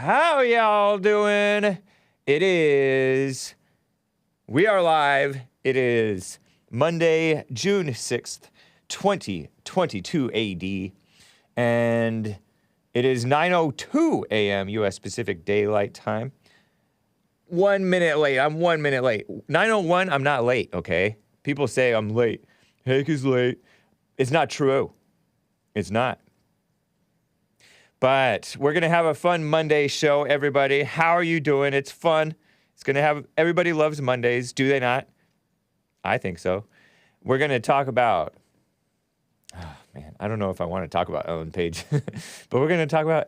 How y'all doing? We are live. It is Monday, June 6th, 2022 AD, and it is 9:02 a.m. U.S. Pacific Daylight Time. 1 minute late. I'm 1 minute late. 9:01, I'm not late, okay? People say I'm late. Hake is late. It's not true. It's not. But we're going to have a fun Monday show, everybody. How are you doing? It's fun. It's going to have, everybody loves Mondays, do they not? I think so. We're going to talk about, oh man, I don't know if I want to talk about Ellen Page, but we're going to talk about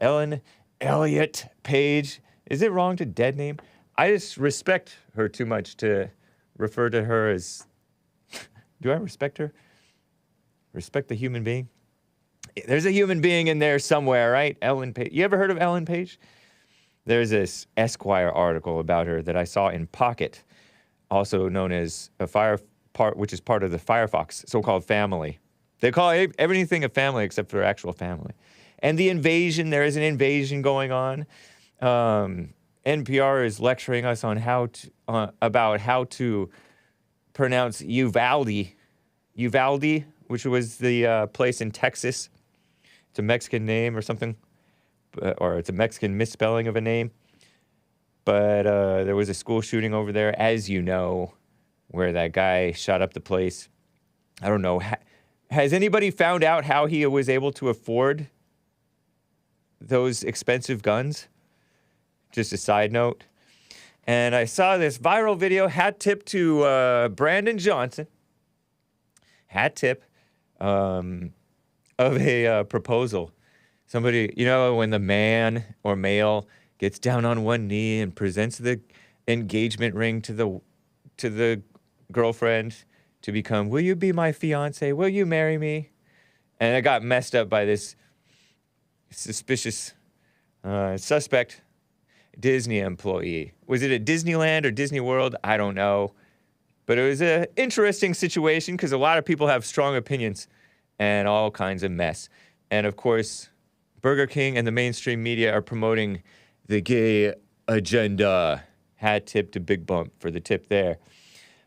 Elliot Page. Is it wrong to dead name? I just respect her too much to refer to her as, do I respect her? Respect the human being? There's a human being in there somewhere, right? Ellen Page. You ever heard of Ellen Page? There's this Esquire article about her that I saw in Pocket, also known as which is part of the Firefox so-called family. They call everything a family except for actual family. And the invasion, there is an invasion going on. NPR is lecturing us on about how to pronounce Uvalde, which was the place in Texas. It's a Mexican name or something, or it's a Mexican misspelling of a name. But there was a school shooting over there, as you know, where that guy shot up the place. I don't know. Has anybody found out how he was able to afford those expensive guns? Just a side note. And I saw this viral video, hat tip to Brandon Johnson. Hat tip. Of a proposal. Somebody, you know, when the man or male gets down on one knee and presents the engagement ring to the girlfriend to become, will you be my fiance? Will you marry me? And it got messed up by this suspicious suspect Disney employee. Was it at Disneyland or Disney World? I don't know. But it was an interesting situation because a lot of people have strong opinions and all kinds of mess. And of course, Burger King and the mainstream media are promoting the gay agenda. Hat tip to Big Bump for the tip there.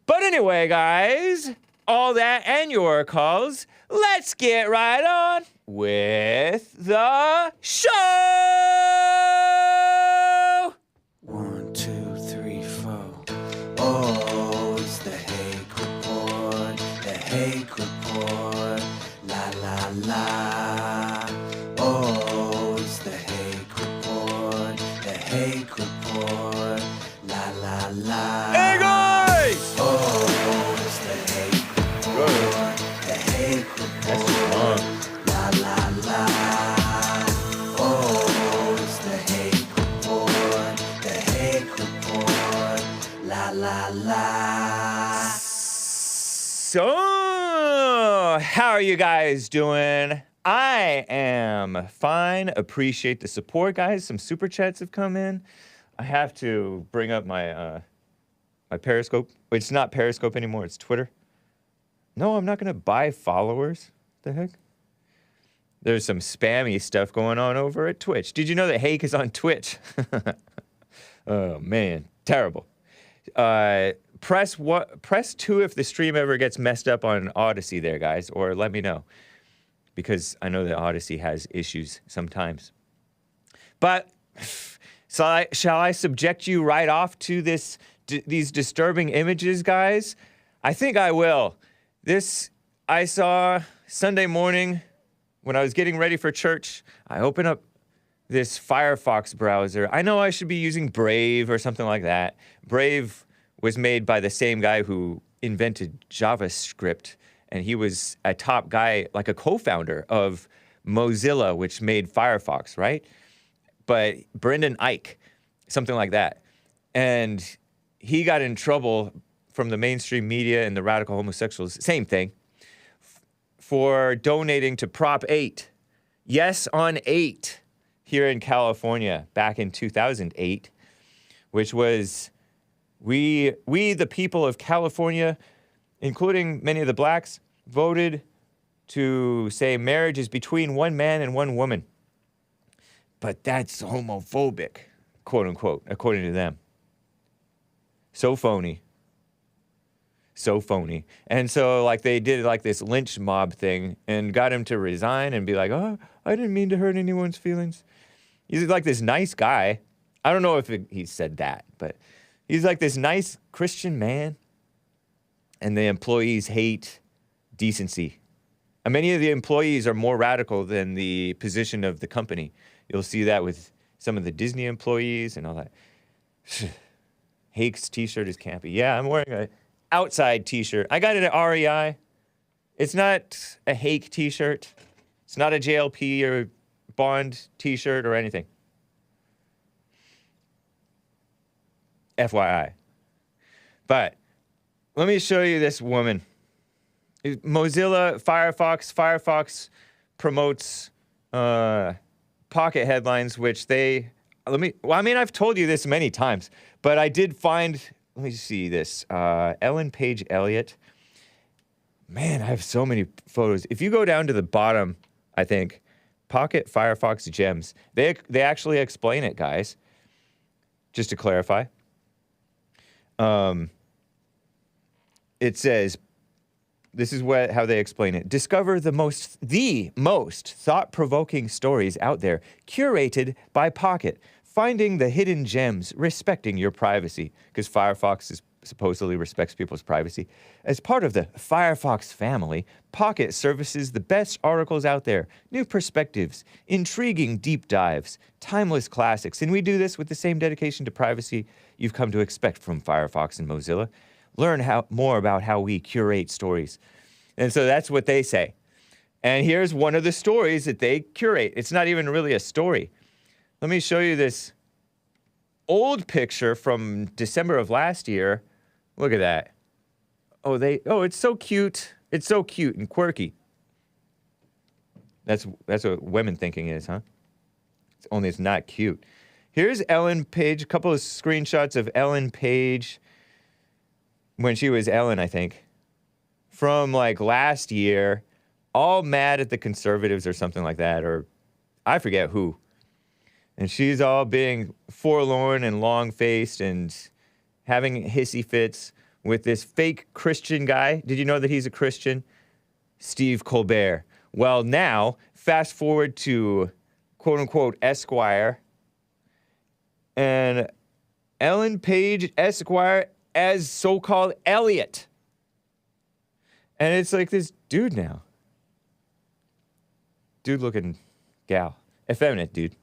But anyway, guys, all that and your calls, let's get right on with the show! 1, 2, 3, 4. Oh, it's the Hake Report, the Hake Report, la la la. Oh, it's the Hake Report, the Hake Report, la la la. Hey guys! Oh, it's the Hake Report, the Hake Report, That's too long. la la la. Oh, it's the Hake Report, the Hake Report, la la la. So, how are you guys doing? I am fine. Appreciate the support, guys. Some super chats have come in. I have to bring up my my Periscope. It's not Periscope anymore. It's Twitter. No, I'm not going to buy followers. The heck? There's some spammy stuff going on over at Twitch. Did you know that Hake is on Twitch? Oh, man. Terrible. Press 2 if the stream ever gets messed up on Odyssey there, guys, or let me know. Because I know that Odyssey has issues sometimes. But shall I subject you right off to these disturbing images, guys? I think I will. This I saw Sunday morning when I was getting ready for church. I open up this Firefox browser. I know I should be using Brave or something like that. Brave was made by the same guy who invented JavaScript, and he was a top guy, like a co-founder of Mozilla, which made Firefox, right? But Brendan Eich, something like that. And he got in trouble from the mainstream media and the radical homosexuals, same thing, for donating to Prop 8. Yes, on 8 here in California back in 2008, which was we the people of California, including many of the blacks, voted to say marriage is between one man and one woman. But that's homophobic. quote unquote, according to them. So phony. So phony. And so, like, they did, like, this lynch mob thing and got him to resign and be like, oh, I didn't mean to hurt anyone's feelings. He's, like, this nice guy. I don't know if he said that, but he's, like, this nice Christian man. And the employees hate decency. And many of the employees are more radical than the position of the company. You'll see that with some of the Disney employees and all that. Hake's t-shirt is campy. Yeah, I'm wearing a outside t-shirt. I got it at REI. It's not a Hake t-shirt. It's not a JLP or Bond t-shirt or anything. FYI. But let me show you this woman. Mozilla Firefox promotes pocket headlines, which I've told you this many times, but I did find, let me see this, Ellen Page Elliot. Man, I have so many photos. If you go down to the bottom, I think, Pocket Firefox Gems, they actually explain it, guys, just to clarify. It says, this is how they explain it. Discover the most thought-provoking stories out there, curated by Pocket, finding the hidden gems, respecting your privacy, because Firefox supposedly respects people's privacy. As part of the Firefox family, Pocket services the best articles out there, new perspectives, intriguing deep dives, timeless classics, and we do this with the same dedication to privacy you've come to expect from Firefox and Mozilla. Learn more about how we curate stories. And so that's what they say. And here's one of the stories that they curate. It's not even really a story. Let me show you this old picture from December of last year. Look at that. Oh, it's so cute. It's so cute and quirky. That's what women thinking is, huh? Only it's not cute. Here's Ellen Page, a couple of screenshots of Ellen Page when she was Ellen, I think, from like last year, all mad at the conservatives or something like that, or I forget who. And she's all being forlorn and long-faced and having hissy fits with this fake Christian guy. Did you know that he's a Christian? Steve Colbert. Well, now, fast forward to quote-unquote Esquire, and Ellen Page Esquire as so-called Elliot. And it's like this dude now. Dude-looking gal. Effeminate dude.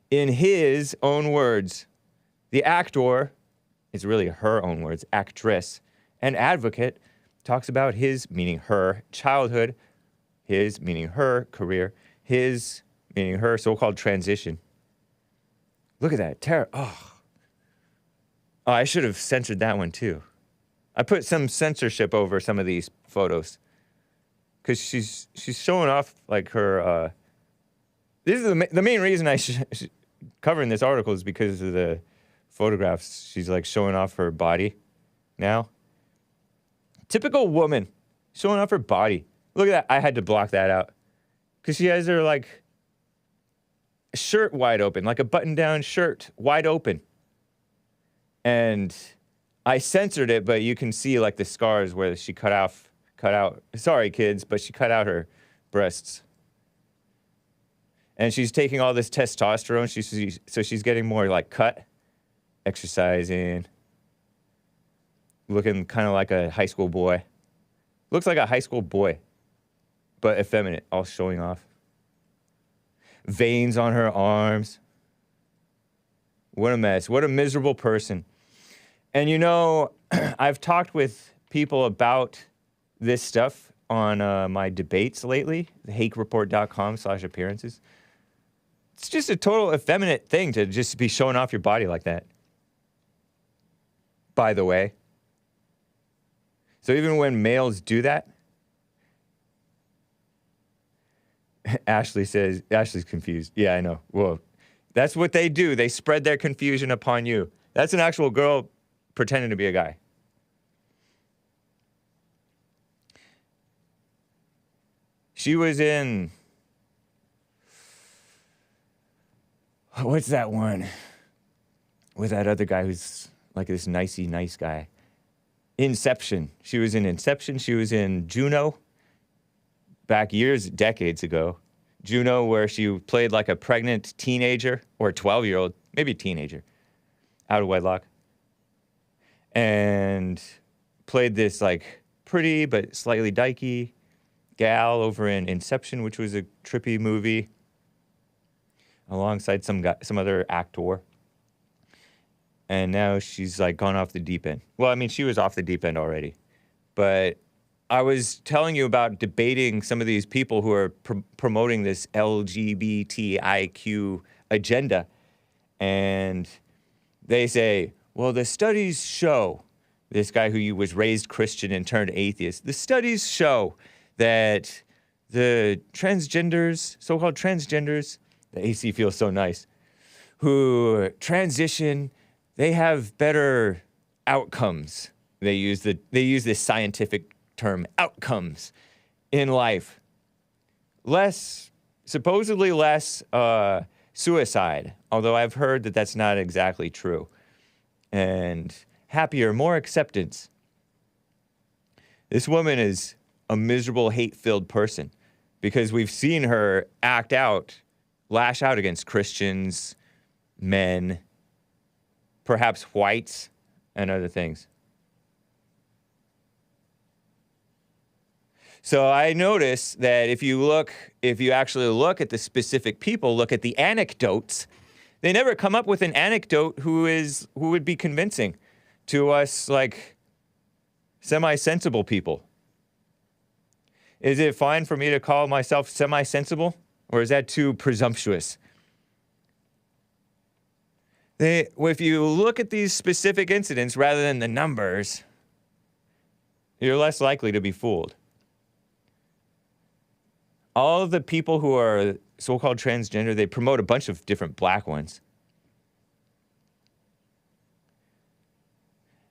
In his own words, the actor, it's really her own words, actress, and advocate, talks about his, meaning her, childhood, his, meaning her, career, his, meaning her, so-called transition. Look at that. Oh, I should have censored that one, too. I put some censorship over some of these photos. Because she's showing off, like, her, this is the main reason I covering this article is because of the photographs. She's, like, showing off her body now. Typical woman showing off her body. Look at that. I had to block that out. Because she has her, like, shirt wide open, like a button-down shirt wide open. And I censored it, but you can see, like, the scars where she cut out, sorry, kids, but she cut out her breasts. And she's taking all this testosterone, so she's getting more, like, cut, exercising, looking kind of like a high school boy. Looks like a high school boy, but effeminate, all showing off. Veins on her arms. What a mess. What a miserable person. And you know, I've talked with people about this stuff on my debates lately, hakereport.com/appearances. It's just a total effeminate thing to just be showing off your body like that. By the way. So even when males do that, Ashley's confused. Yeah, I know. Well, that's what they do. They spread their confusion upon you. That's an actual girl pretending to be a guy. She was in what's that one with that other guy who's like this nice guy? Inception. She was in Inception. She was in Juno back decades ago. Juno, where she played like a pregnant teenager or a 12-year-old, maybe teenager, out of wedlock. And played this like pretty but slightly dykey gal over in Inception, which was a trippy movie, alongside some other actor. And now she's like gone off the deep end. Well, I mean, she was off the deep end already. But I was telling you about debating some of these people who are promoting this LGBTIQ agenda. And they say, well, the studies show, this guy who was raised Christian and turned atheist, the studies show that the transgenders, so-called transgenders, the AC feels so nice, who transition, they have better outcomes. They use this scientific term, outcomes in life. Supposedly less suicide, although I've heard that that's not exactly true. And happier, more acceptance. This woman is a miserable, hate-filled person because we've seen her lash out against Christians, men, perhaps whites, and other things. So I notice that if you actually look at the specific people, look at the anecdotes, they never come up with an anecdote who would be convincing to us, like, semi-sensible people. Is it fine for me to call myself semi-sensible, or is that too presumptuous? If you look at these specific incidents rather than the numbers, you're less likely to be fooled. All of the people who are so-called transgender, they promote a bunch of different black ones.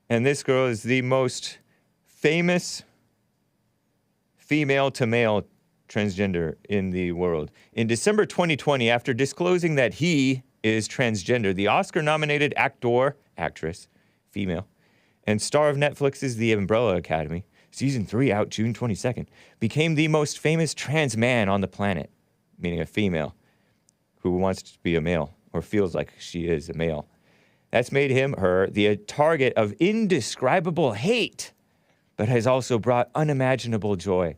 And this girl is the most famous female-to-male transgender in the world. In December 2020, after disclosing that he is transgender, the Oscar-nominated actress, female, and star of Netflix's The Umbrella Academy, Season 3 out June 22nd, became the most famous trans man on the planet, meaning a female who wants to be a male or feels like she is a male. That's made her the target of indescribable hate, but has also brought unimaginable joy.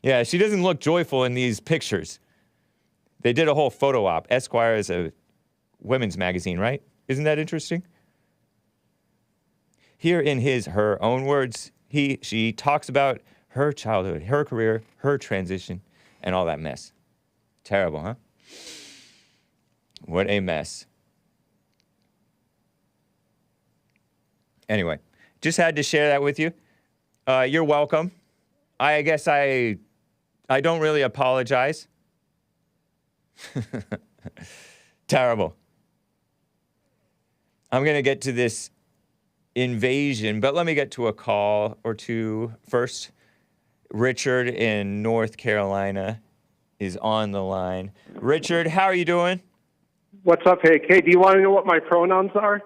Yeah, she doesn't look joyful in these pictures. They did a whole photo op. Esquire is a women's magazine, right? Isn't that interesting? Here in her own words, she talks about her childhood, her career, her transition, and all that mess. Terrible, huh? What a mess. Anyway, just had to share that with you. You're welcome. I guess I don't really apologize. Terrible. I'm going to get to this invasion, but let me get to a call or two first. Richard in North Carolina is on the line. Richard, how are you doing? What's up, Hake? Hey, do you want to know what my pronouns are?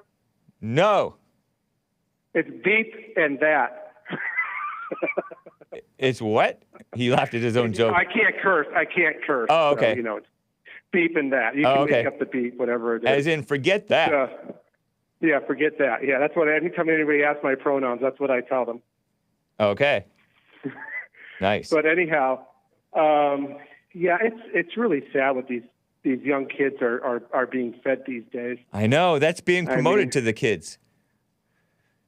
No. It's beep and that. It's what? He laughed at his own joke. I can't curse. Oh, okay. So, it's beep and that. You can make up the beep, whatever it is. As in, forget that. Yeah, forget that. Yeah, that's what. Anytime anybody asks my pronouns, that's what I tell them. Okay. Nice. But anyhow, it's really sad what these young kids are being fed these days. I know that's being promoted to the kids.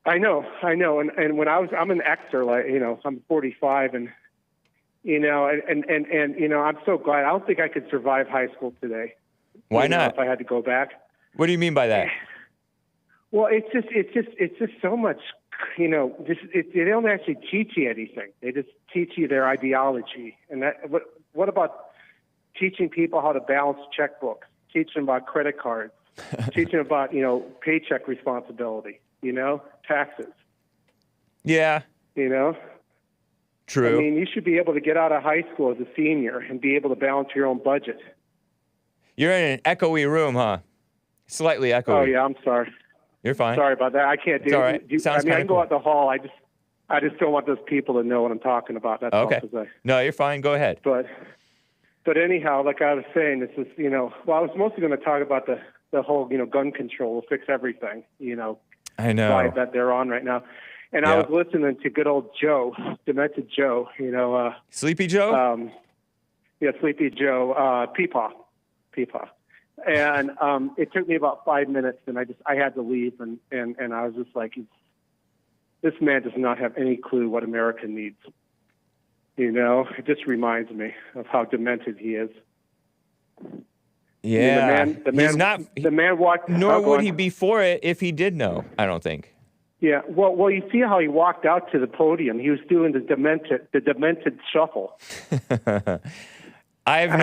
I know, and when I'm an Xer, I'm 45, and I'm so glad. I don't think I could survive high school today. Why not? If I had to go back. What do you mean by that? Well, it's just so much. They don't actually teach you anything. They just teach you their ideology. And what about teaching people how to balance checkbooks? Teach them about credit cards. Teach them about paycheck responsibility. Taxes. Yeah. True. I mean, you should be able to get out of high school as a senior and be able to balance your own budget. You're in an echoey room, huh? Slightly echoey. Oh yeah, I'm sorry. You're fine. Sorry about that. I can't do It's all right. Sounds I mean, I can kinda go out the hall. I just don't want those people to know what I'm talking about. That's Okay. all. No, you're fine. Go ahead. But anyhow, like I was saying, this is, well, I was mostly going to talk about the whole, gun control will fix everything, I know. side that they're on right now. And I was listening to good old Joe, demented Joe, Sleepy Joe? Sleepy Joe, Peepaw. And it took me about 5 minutes, and I had to leave, and I was just like, this man does not have any clue what America needs. It just reminds me of how demented he is. Yeah. I mean, the man walked. Nor would he be for it if he did know, I don't think. Yeah. Well, you see how he walked out to the podium. He was doing the demented shuffle. I've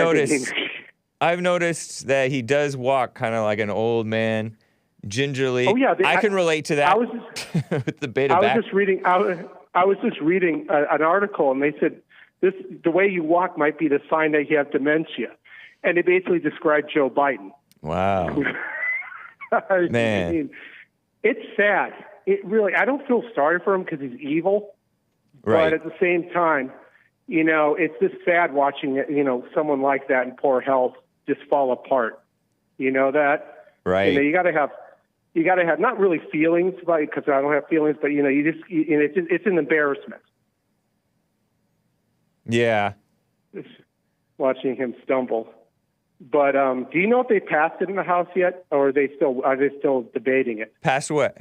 noticed that he does walk kind of like an old man, gingerly. Oh yeah, I can relate to that. I was just, with the beta back. I was just reading an article, and they said the way you walk might be the sign that you have dementia, and they basically described Joe Biden. Wow. Man, I mean, it's sad. It really. I don't feel sorry for him because he's evil, right. but at the same time, it's just sad watching someone like that in poor health just fall apart. You know that? Right. You got to have not really feelings, because I don't have feelings, but it's an embarrassment. Yeah. Just watching him stumble. But do you know if they passed it in the House yet, or are they still debating it? Passed what?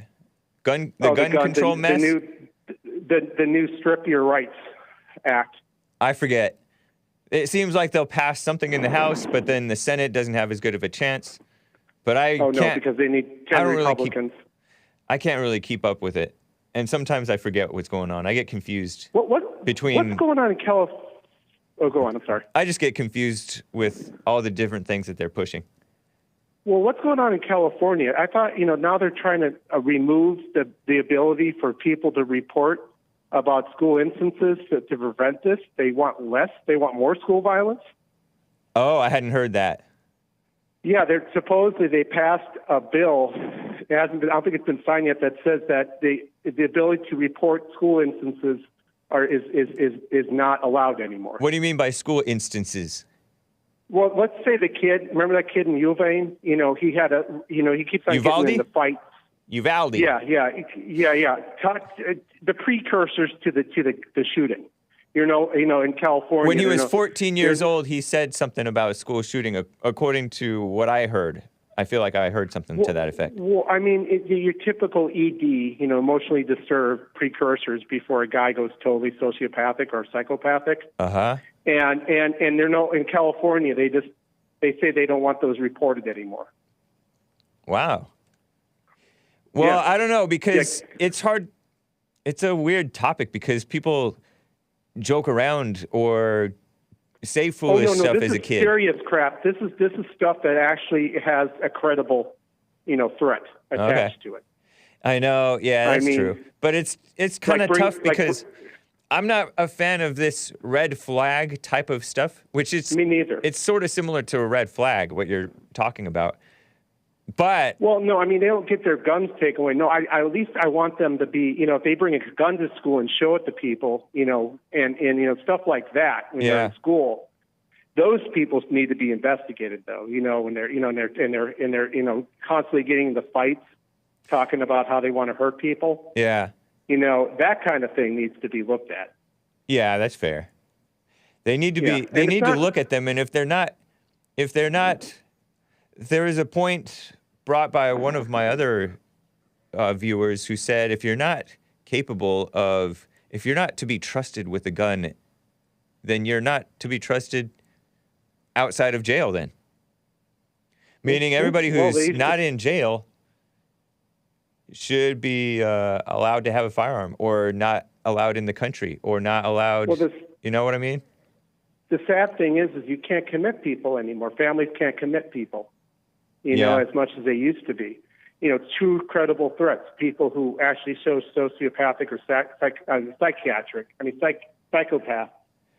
Gun control mess? The new Strip Your Rights Act. I forget. It seems like they'll pass something in the House, but then the Senate doesn't have as good of a chance. But because they need 10 Republicans. I can't really keep up with it. And sometimes I forget what's going on. I get confused What's going on in California? Oh, go on. I'm sorry. I just get confused with all the different things that they're pushing. Well, what's going on in California? I thought, now they're trying to remove the ability for people to report about school instances to prevent this. They want more school violence. Oh, I hadn't heard that. Yeah, they passed a bill. It hasn't been. I don't think it's been signed yet. That says that the ability to report school instances is not allowed anymore. What do you mean by school instances? Well, let's say the kid. Remember that kid in Uvalde? He had he keeps on Uvalde? getting in the fights. Uvalde. Yeah. The precursors to the shooting. In California. When he was 14 years old, he said something about a school shooting, according to what I heard. I feel like I heard something to that effect. Well, I mean, your typical ED, emotionally disturbed precursors before a guy goes totally sociopathic or psychopathic. Uh-huh. And they're in California, they say they don't want those reported anymore. Wow. Well, I don't know, because it's hard. It's a weird topic because people joke around or say foolish stuff as a kid. This is serious crap. This is stuff that actually has a credible, threat attached to it. I know. Yeah, that's true. But it's kind of tough because I'm not a fan of this red flag type of stuff, which is me neither. It's sort of similar to a red flag, what you're talking about. But well, no, I mean they don't get their guns taken away. No, at least I want them to be, if they bring a gun to school and show it to people, and stuff like that when they're in school, those people need to be investigated though. When they're constantly getting into fights, talking about how they want to hurt people. Yeah. That kind of thing needs to be looked at. Yeah, that's fair. They need to be. They need to look at them, and if they're not, there is a point brought by one of my other viewers who said, if you're not to be trusted with a gun, then you're not to be trusted outside of jail then. Meaning everybody who's not in jail should be allowed to have a firearm, or not allowed in the country, or not allowed, you know what I mean? The sad thing is you can't commit people anymore. Families can't commit people. As much as they used to be. True credible threats, people who actually show sociopathic or psychopath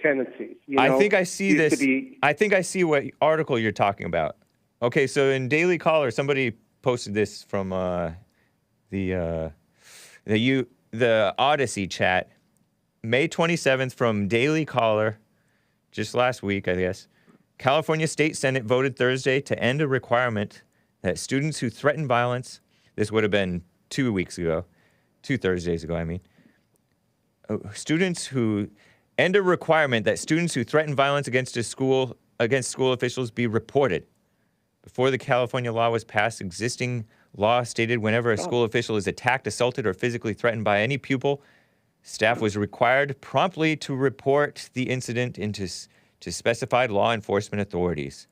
tendencies. I think I see this. I think I see what article you're talking about. Okay, so in Daily Caller, somebody posted this from the Odyssey chat. May 27th from Daily Caller, just last week, I guess. California State Senate voted Thursday to end a requirement that students who threaten violence, this would have been 2 Thursdays ago, I mean. End a requirement that students who threaten violence against school officials be reported. Before the California law was passed, existing law stated whenever a school official is attacked, assaulted, or physically threatened by any pupil, staff was required promptly to report the incident to specified law enforcement authorities.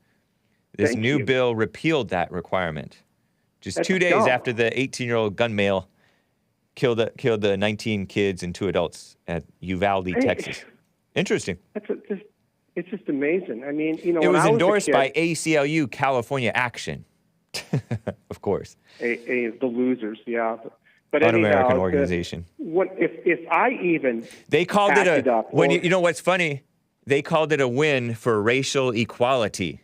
This new bill repealed that requirement. Just 2 days after the 18-year-old gun male killed the 19 kids and 2 adults at Uvalde, Texas. Interesting. It's just amazing. I mean, it was endorsed by ACLU, California Action. Of course. The losers, yeah. But Un-American organization. If I even they called it you know what's funny? They called it a win for racial equality.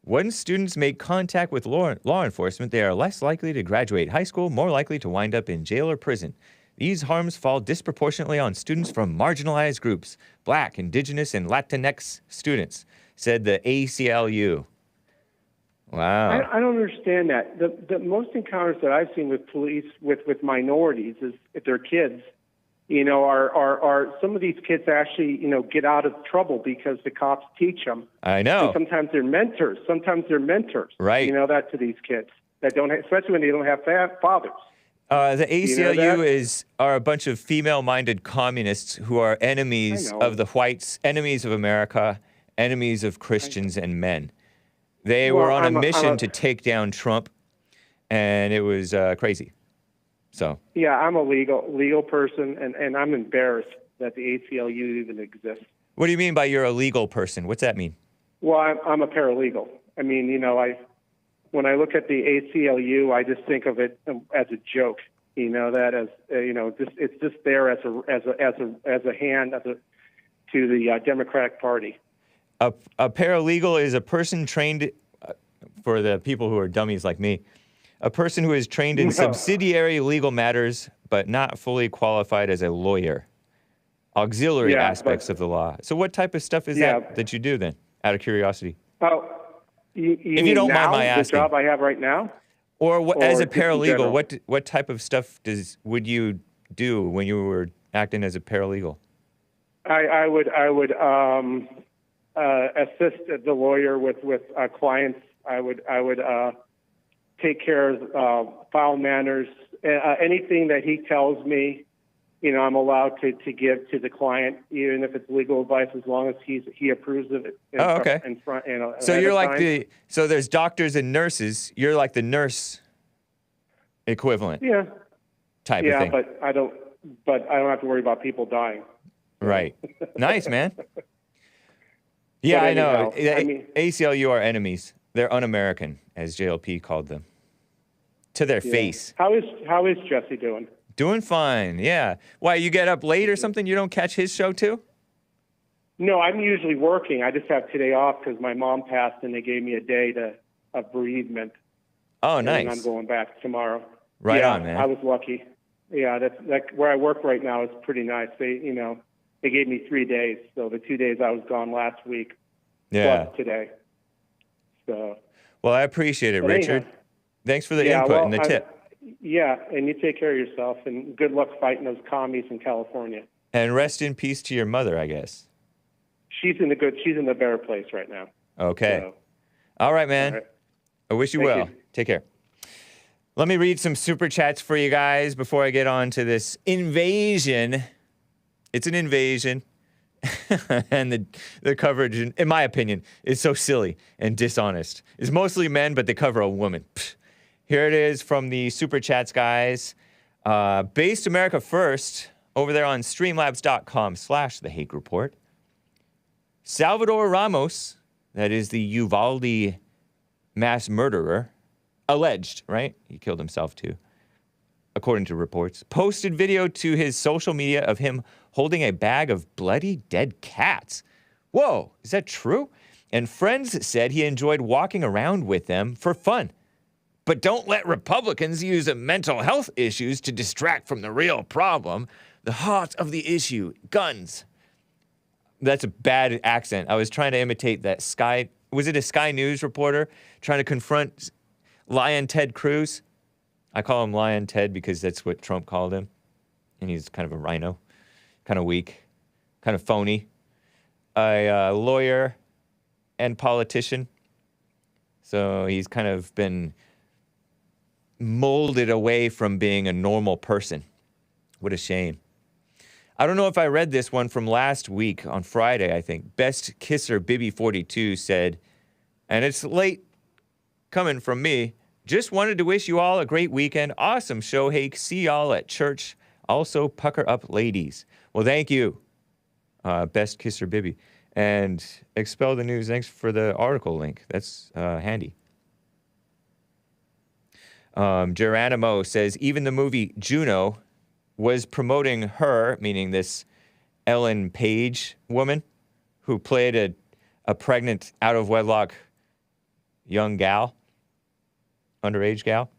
When students make contact with law enforcement, they are less likely to graduate high school, more likely to wind up in jail or prison. These harms fall disproportionately on students from marginalized groups, Black, Indigenous, and Latinx students, said the ACLU. Wow. I don't understand that. The most encounters that I've seen with police with minorities is if they're kids, are some of these kids actually, get out of trouble because the cops teach them. I know. And sometimes they're mentors. Right. That to these kids that don't, especially when they don't have fathers. The ACLU are a bunch of female-minded communists who are enemies of the whites, enemies of America, enemies of Christians and men. They were on a mission to take down Trump, and it was crazy. So. Yeah, I'm a legal person, and I'm embarrassed that the ACLU even exists. What do you mean by you're a legal person? What's that mean? Well, I'm a paralegal. I mean, when I look at the ACLU, I just think of it as a joke. That as it's just there as a hand to the Democratic Party. A paralegal is a person trained, for the people who are dummies like me, a person who is trained in subsidiary legal matters, but not fully qualified as a lawyer. Auxiliary aspects of the law. So what type of stuff is that you do then, out of curiosity? Oh, if you don't mind my asking. The job I have right now? Or as a paralegal, what type of stuff would you do when you were acting as a paralegal? I would assist the lawyer with clients. I would take care of file manners. Anything that he tells me, I'm allowed to give to the client, even if it's legal advice, as long as he approves of it. In front, so you're like so there's doctors and nurses. You're like the nurse equivalent. Yeah. Type of thing. but I don't have to worry about people dying. Right. Nice, man. Yeah, I know. ACLU are enemies. They're un-American, as JLP called them. To their face. How is Jesse doing? Doing fine, yeah. Why, you get up late or something? You don't catch his show too? No, I'm usually working. I just have today off because my mom passed and they gave me a day of bereavement. Oh, nice. And I'm going back tomorrow. Right on, man. I was lucky. Yeah, that's where I work right now is pretty nice. They gave me 3 days. So the 2 days I was gone last week. Yeah. Plus today. So. Well, I appreciate it, Richard. Thanks for the input and the tip. Yeah, and you take care of yourself, and good luck fighting those commies in California. And rest in peace to your mother, I guess. She's in the better place right now. Okay. So. All right, man. All right. I wish you well. Take care. Let me read some super chats for you guys before I get on to this invasion. It's an invasion. And the coverage, in my opinion, is so silly and dishonest. It's mostly men, but they cover a woman. Pfft. Here it is from the Super Chats, guys. Based America First, over there on streamlabs.com/The Hake Report. Salvador Ramos, that is the Uvalde mass murderer, alleged, right? He killed himself too, according to reports, posted video to his social media of him holding a bag of bloody dead cats. Whoa, is that true? And friends said he enjoyed walking around with them for fun. But don't let Republicans use mental health issues to distract from the real problem, the heart of the issue, guns. That's a bad accent. I was trying to imitate that was it a Sky News reporter trying to confront Lion Ted Cruz? I call him Lion Ted because that's what Trump called him. And he's kind of a rhino, kind of weak, kind of phony. A lawyer and politician. So he's kind of been molded away from being a normal person. What a shame. I don't know if I read this one from last week on Friday, I think. Best Kisser Bibby42 said, and it's late coming from me, just wanted to wish you all a great weekend. Awesome show, Hake. See y'all at church. Also, pucker up, ladies. Well, thank you, Best Kisser Bibby. And Expel the News, thanks for the article link. That's handy. Geronimo says, even the movie Juno was promoting her, meaning this Ellen Page woman who played a pregnant, out-of-wedlock young gal, underage gal,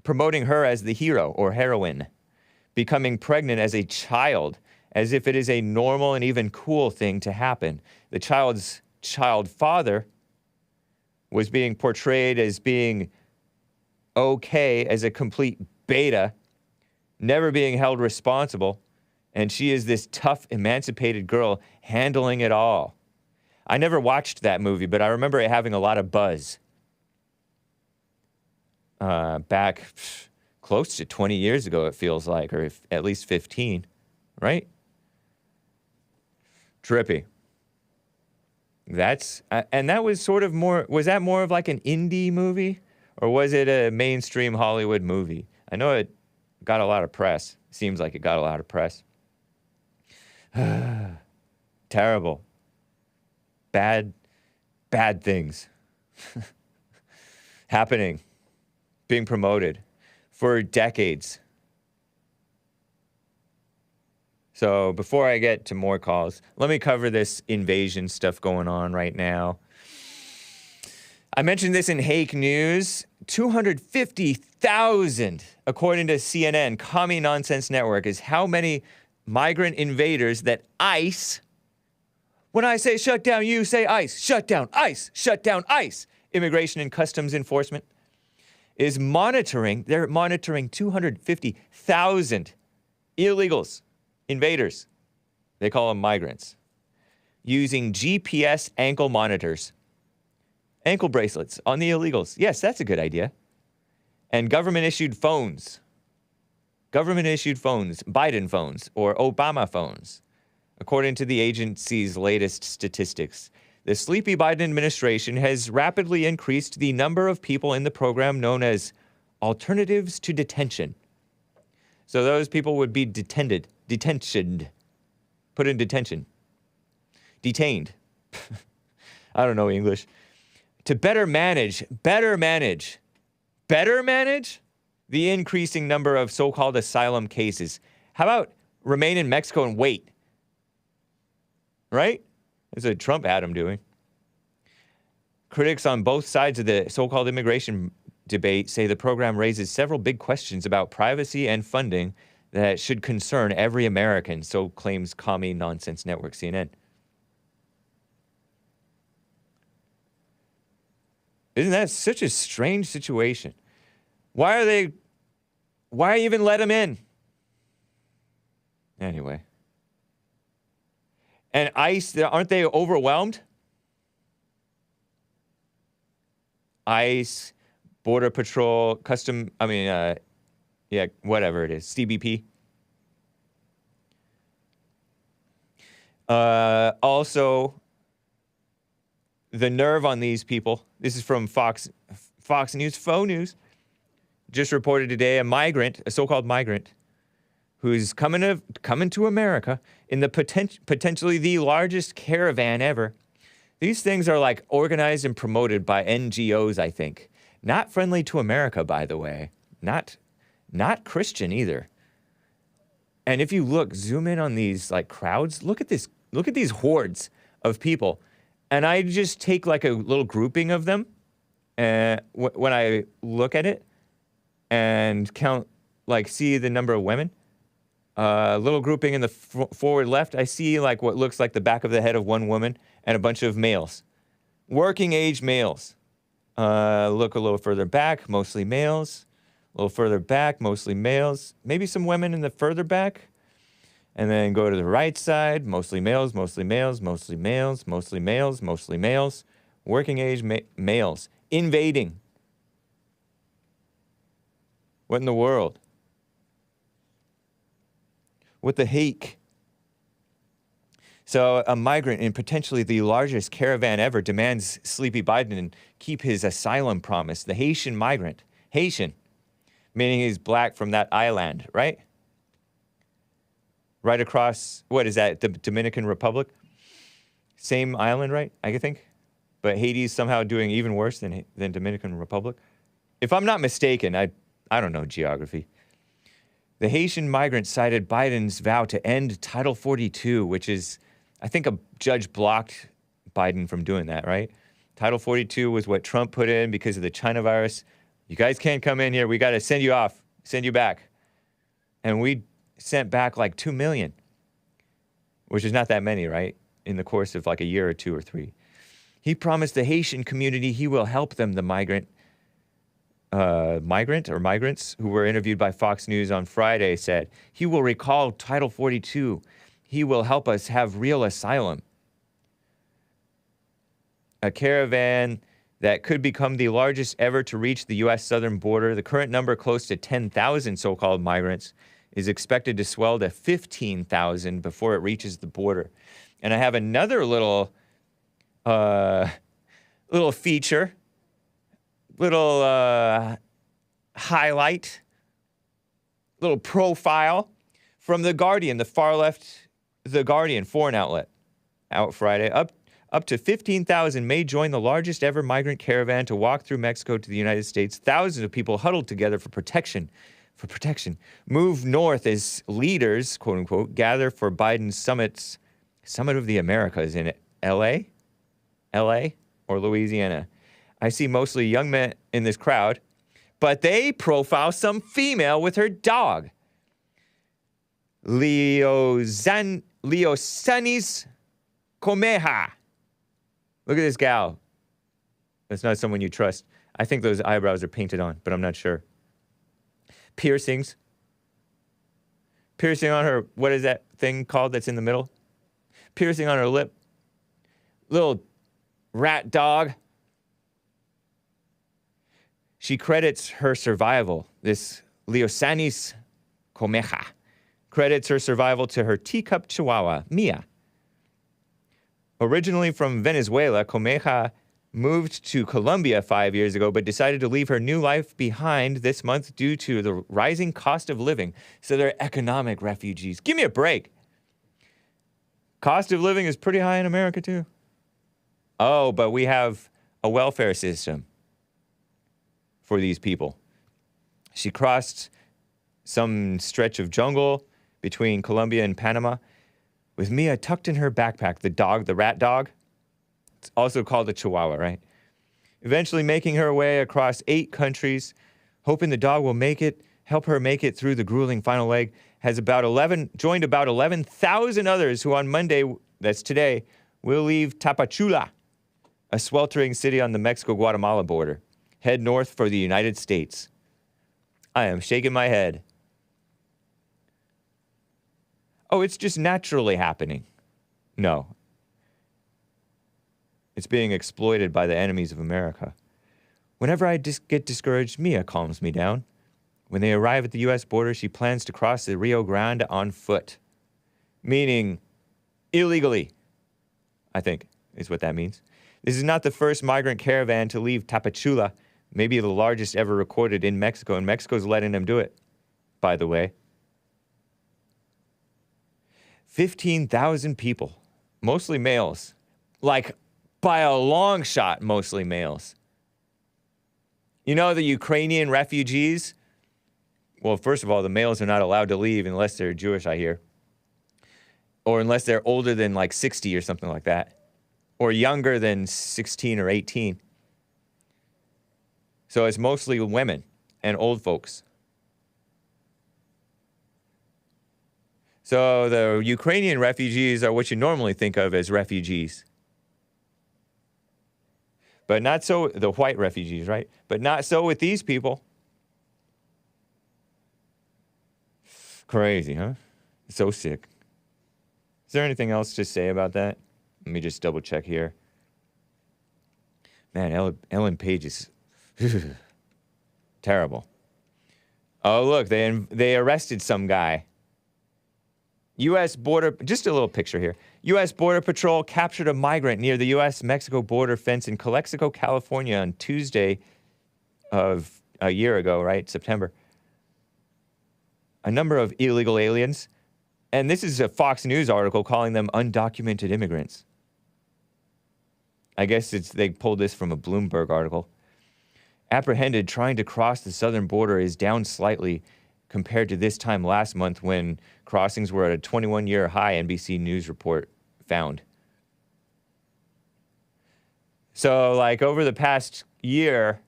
promoting her as the hero or heroine, becoming pregnant as a child, as if it is a normal and even cool thing to happen. The child's child father was being portrayed as being okay, as a complete beta, never being held responsible, and she is this tough, emancipated girl handling it all. I never watched that movie, but I remember it having a lot of buzz. Back close to 20 years ago, it feels like, or at least 15, right? Trippy. And that was sort of was that more of like an indie movie, or was it a mainstream Hollywood movie? I know it got a lot of press. Seems like it got a lot of press. Terrible. Bad things happening, being promoted for decades. So before I get to more calls, let me cover this invasion stuff going on right now. I mentioned this in Hake News. 250,000, according to CNN, Commie Nonsense Network, is how many migrant invaders that ICE, when I say shut down, you say ICE, shut down, ICE, shut down, ICE, Immigration and Customs Enforcement, is monitoring. They're monitoring 250,000 illegals, invaders. They call them migrants, using GPS ankle monitors. Ankle bracelets on the illegals. Yes, that's a good idea. And government-issued phones. Government-issued phones, Biden phones, or Obama phones. According to the agency's latest statistics, the sleepy Biden administration has rapidly increased the number of people in the program known as alternatives to detention. So those people would be detentioned, put in detention, detained. I don't know English. To better manage the increasing number of so-called asylum cases. How about remain in Mexico and wait? Right? That's what Trump had him doing. Critics on both sides of the so-called immigration debate say the program raises several big questions about privacy and funding that should concern every American, so claims Commie Nonsense Network, CNN. Isn't that such a strange situation? Why even let them in? Anyway. And ICE, aren't they overwhelmed? ICE, Border Patrol, whatever it is, CBP. Also, the nerve on these people. This is from Fox News, Faux News. Just reported today a so-called migrant, who's coming to America in the potentially the largest caravan ever. These things are like organized and promoted by NGOs, I think. Not friendly to America, by the way. Not Christian either. And if you zoom in on these like crowds, look at these hordes of people. And I just take like a little grouping of them And when I look at it and count, like, see the number of women, little grouping in the forward left, I see like what looks like the back of the head of one woman and a bunch of males. Working age males. Look a little further back, mostly males. A little further back, mostly males. Maybe some women in the further back. And then go to the right side, mostly males, mostly males, mostly males, mostly males, mostly males. Working age males. Invading. What in the world? With the Hake. So a migrant in potentially the largest caravan ever demands Sleepy Biden keep his asylum promise. The Haitian migrant. Haitian, meaning he's black from that island, right? Right across, what is that, the Dominican Republic? Same island, right, I think? But Haiti's somehow doing even worse than Dominican Republic. If I'm not mistaken, I don't know geography. The Haitian migrant cited Biden's vow to end Title 42, which is, I think a judge blocked Biden from doing that, right? Title 42 was what Trump put in because of the China virus. You guys can't come in here. We got to send you off, send you back. And we sent back like 2 million, which is not that many, right? In the course of like a year or 2 or 3. He promised the Haitian community he will help them, the migrant or migrants who were interviewed by Fox News on Friday said. He will recall Title 42. He will help us have real asylum. A caravan that could become the largest ever to reach the U.S. southern border. The current number, close to 10,000 so-called migrants, is expected to swell to 15,000 before it reaches the border. And I have another little feature, little highlight, little profile from The Guardian, the far left, The Guardian, foreign outlet, out Friday. Up to 15,000 may join the largest ever migrant caravan to walk through Mexico to the United States. Thousands of people huddled together for protection. Move north as leaders, quote unquote, gather for Biden's Summit of the Americas in L.A. or Louisiana. I see mostly young men in this crowd, but they profile some female with her dog. Leosanis Comeja. Look at this gal. That's not someone you trust. I think those eyebrows are painted on, but I'm not sure. Piercings. Piercing on her, what is that thing called that's in the middle? Piercing on her lip. Little rat dog. She credits her survival, this Leosanis Comeja, credits her survival to her teacup chihuahua, Mia. Originally from Venezuela, Comeja moved to Colombia 5 years ago, but decided to leave her new life behind this month due to the rising cost of living. So they're economic refugees. Give me a break. Cost of living is pretty high in America, too. Oh, but we have a welfare system for these people. She crossed some stretch of jungle between Colombia and Panama with Mia tucked in her backpack, the dog, the rat dog. It's also called a chihuahua, right? Eventually making her way across 8 countries, hoping the dog will help her make it through the grueling final leg, joined about 11,000 others who on Monday, that's today, will leave Tapachula, a sweltering city on the Mexico-Guatemala border, head north for the United States. I am shaking my head. Oh, it's just naturally happening. No. It's being exploited by the enemies of America. Whenever I get discouraged, Mia calms me down. When they arrive at the U.S. border, she plans to cross the Rio Grande on foot. Meaning illegally, I think, is what that means. This is not the first migrant caravan to leave Tapachula, maybe the largest ever recorded in Mexico, and Mexico's letting them do it, by the way. 15,000 people, mostly males, like by a long shot, mostly males. You know, the Ukrainian refugees? Well, first of all, the males are not allowed to leave unless they're Jewish, I hear. Or unless they're older than like 60 or something like that. Or younger than 16 or 18. So it's mostly women and old folks. So the Ukrainian refugees are what you normally think of as refugees. But not so, the white refugees, right? But not so with these people. Crazy, huh? So sick. Is there anything else to say about that? Let me just double check here. Man, Ellen Page is terrible. Oh, look, they arrested some guy. U.S. border, just a little picture here. U.S. Border Patrol captured a migrant near the U.S.-Mexico border fence in Calexico, California on Tuesday of a year ago, right? September. A number of illegal aliens. And this is a Fox News article calling them undocumented immigrants. I guess they pulled this from a Bloomberg article. Apprehended trying to cross the southern border is down slightly compared to this time last month when crossings were at a 21-year high, NBC News report found. So, like, over the past year,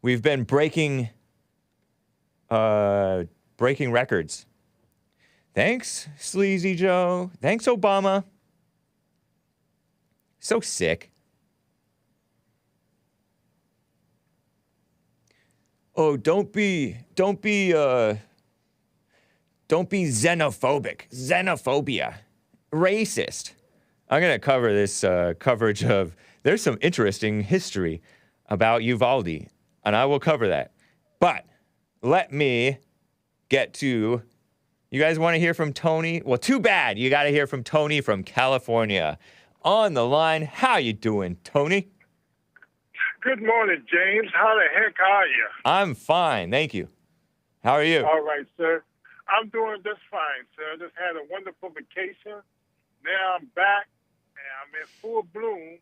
we've been breaking records. Thanks, Sleazy Joe. Thanks, Obama. So sick. Oh, don't be xenophobic. Xenophobia. Racist. I'm going to cover this coverage of, there's some interesting history about Uvalde, and I will cover that. But let me get to, you guys want to hear from Tony? Well, too bad. You got to hear from Tony from California. On the line, how you doing, Tony? Good morning, James. How the heck are you? I'm fine, thank you. How are you? All right, sir. I'm doing just fine, sir. Just had a wonderful vacation. Now I'm back, and I'm in full bloom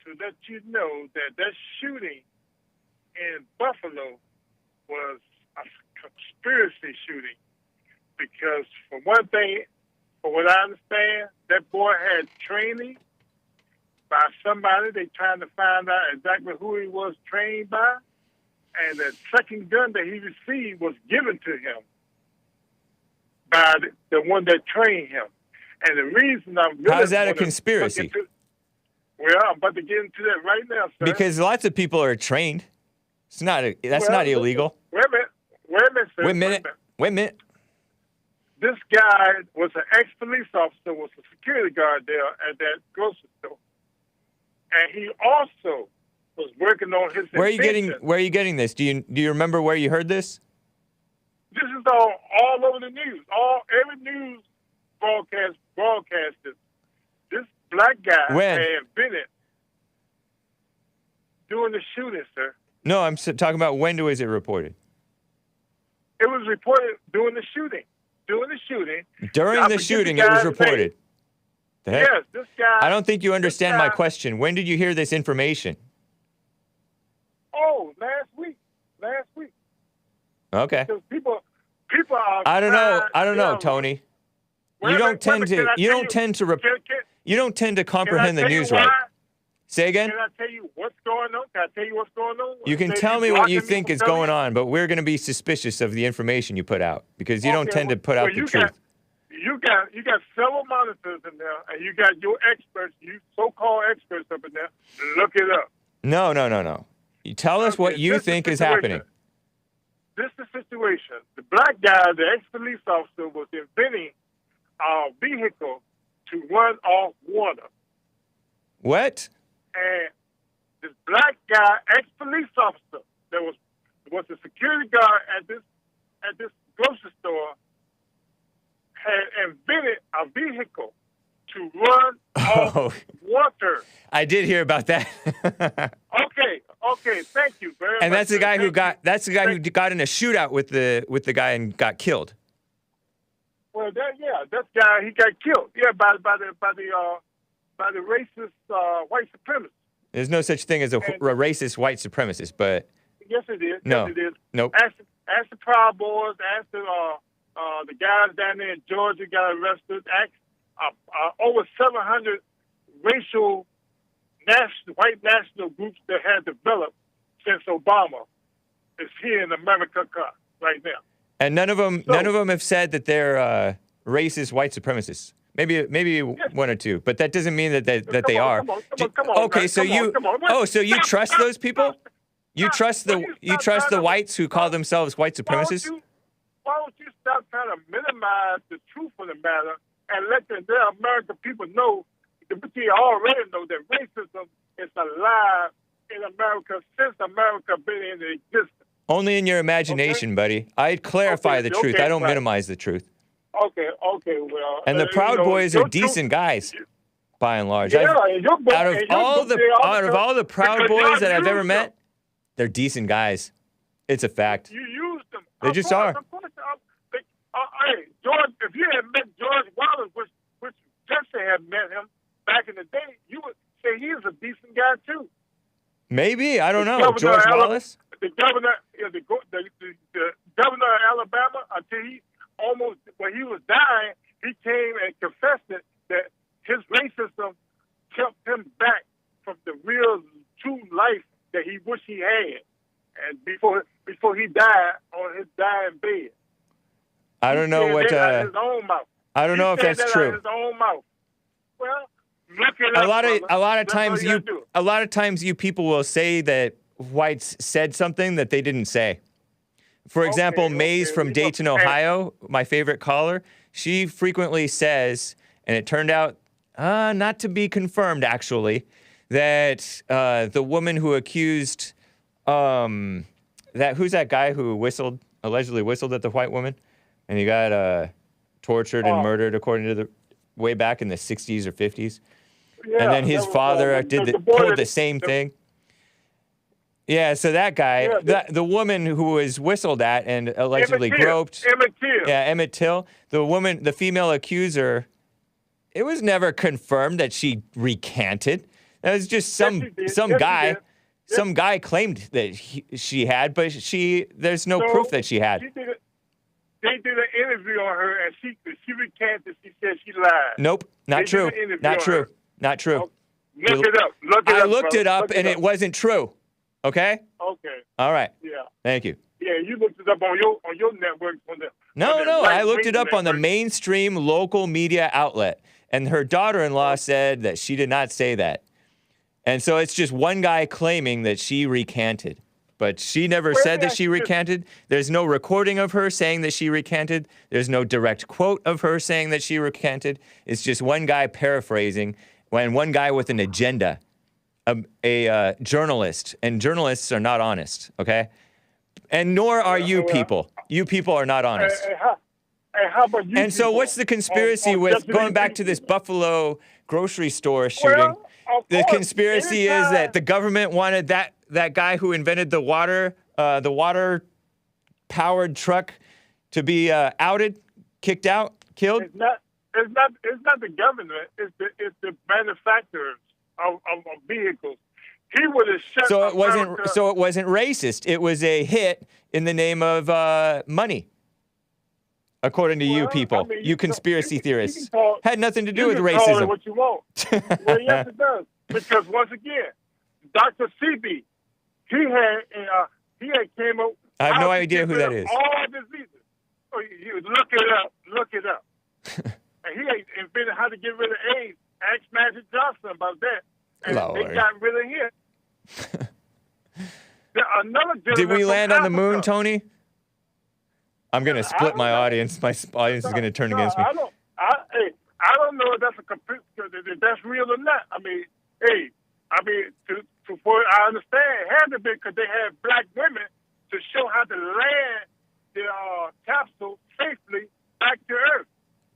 to let you know that shooting in Buffalo was a conspiracy shooting. Because for one thing, for what I understand, that boy had training by somebody. They trying to find out exactly who he was trained by. And the second gun that he received was given to him by the one that trained him. And the reason I'm really... How is that a conspiracy? Well, I'm about to get into that right now, sir. Because lots of people are trained. It's not. That's not illegal. Wait a minute, sir. Wait a minute. This guy was an ex-police officer, was a security guard there at that grocery store. And he also was working on his Where are you getting this? Do you remember where you heard this? This is all over the news. Every news broadcasted. This black guy had been it doing the shooting, sir. No, I'm talking about when was it reported? It was reported during the shooting. During the shooting, it was reported. The heck? Yes, this guy... I don't think you understand my question. When did you hear this information? Oh, last week. Okay. Because people are... I don't know, Tony. You don't tend to comprehend the news right. Say again? Can I tell you what's going on? You can tell me what you think is going on, but we're going to be suspicious of the information you put out because you don't tend to put out the truth. You got several monitors in there, and you got your experts, you so-called experts up in there. Look it up. No. You tell us what you think is happening. This is the situation. The black guy, the ex-police officer, was inventing a vehicle to run off water. What? And this black guy, ex-police officer, that was a security guard at this grocery store, had invented a vehicle to run off water. I did hear about that. Okay, thank you very much. And that's the guy who got in a shootout with the guy and got killed. Well, that guy, he got killed. Yeah, by the racist white supremacists. There's no such thing as a racist white supremacist, but yes, it is. No, yes, it is. Nope. Ask the Proud Boys. Ask the guys down there in Georgia got arrested. Ask over 700 racial white national groups that had developed since Obama is here in America right now. And none of them have said that they're racist white supremacists. Maybe one or two, but that doesn't mean that they are. Come on, okay, man. so so you trust those people? You trust the whites who call themselves white supremacists? Why don't you stop trying to minimize the truth of the matter and let the American people know, but you already know that racism is alive in America since America been in existence. Only in your imagination, buddy. I clarify the truth. I don't right. minimize the truth. Okay, well. And the Proud Boys are decent guys, by and large. Yeah, out of all the Proud Boys that I've ever met, they're decent guys. It's a fact. You use them. They just are. Of course. Hey, George, if you had met George Wallace, which Jesse had met him back in the day, you would say he was a decent guy too. Maybe, I don't know. George Wallace? The governor of Alabama, until when he was dying, he came and confessed that his racism kept him back from the real, true life that he wished he had. And before he died on his dying bed. I don't know what. His own mouth. I don't know if that's true. His own mouth. Well, look it up. A lot of times you people will say that whites said something that they didn't say. For example, Maze from Dayton, Ohio, my favorite caller, she frequently says, and it turned out not to be confirmed actually, that the woman who accused who's that guy who allegedly whistled at the white woman, and he got tortured and murdered according to the way back in the 60s or 50s. Yeah, and then his father pulled the same thing. Yeah, so that guy, the woman who was whistled at and allegedly groped. Emmett Till. Yeah, Emmett Till. The female accuser, it was never confirmed that she recanted. That was just some guy. Some guy claimed that she had, but there's no proof that she had. They did an interview on her, and she recanted. She said she lied. Nope, not true. Not true. Not true. Look it up. I looked it up, and it wasn't true. Okay? Okay. All right. Yeah. Thank you. Yeah, you looked it up on your network. No, I looked it up on the mainstream local media outlet, and her daughter-in-law said that she did not say that. And so it's just one guy claiming that she recanted. But she never said that she recanted. There's no recording of her saying that she recanted. There's no direct quote of her saying that she recanted. It's just one guy paraphrasing, and one guy with an agenda. A journalist, and journalists are not honest, okay? And nor are you people. You people are not honest. How about you? And so what's the conspiracy with going back to this Buffalo grocery store shooting? The conspiracy is that the government wanted that guy who invented the water-powered truck to be outed, kicked out, killed? It's not the government. It's the manufacturers of vehicles. He would have shut. So it wasn't racist. It was a hit in the name of money. According to you people, you conspiracy theorists, had nothing to do with racism. Call it what you want. Well, yes, it does. Because once again, Dr. Sebi, he had came up. I have no idea who that is. All diseases. Oh, you look it up. And he invented how to get rid of AIDS. Ask Magic Johnson about that. And Lord. They got rid of him. Did we land on the moon, Tony? I'm going to split my audience. My audience is going to turn against me. I don't know if that's real or not. I mean, I understand it had to be because they had black women to show how to land the capsule safely back to Earth.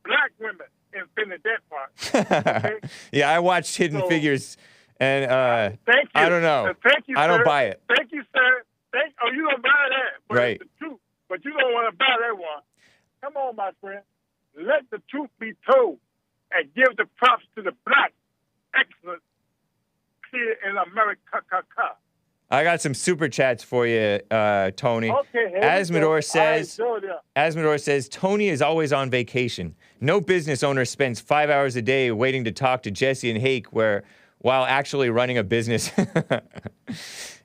Black women invented that part. Okay? Yeah, I watched Hidden Figures, and thank you. I don't know. Thank you, I don't buy it. Thank you, sir. You don't buy that. But right. It's the truth. But you don't want to buy that one. Come on, my friend. Let the truth be told and give the props to the black excellence here in America. I got some super chats for you, Tony. Okay, Azzmador says, Tony is always on vacation. No business owner spends 5 hours a day waiting to talk to Jesse and Hake while actually running a business.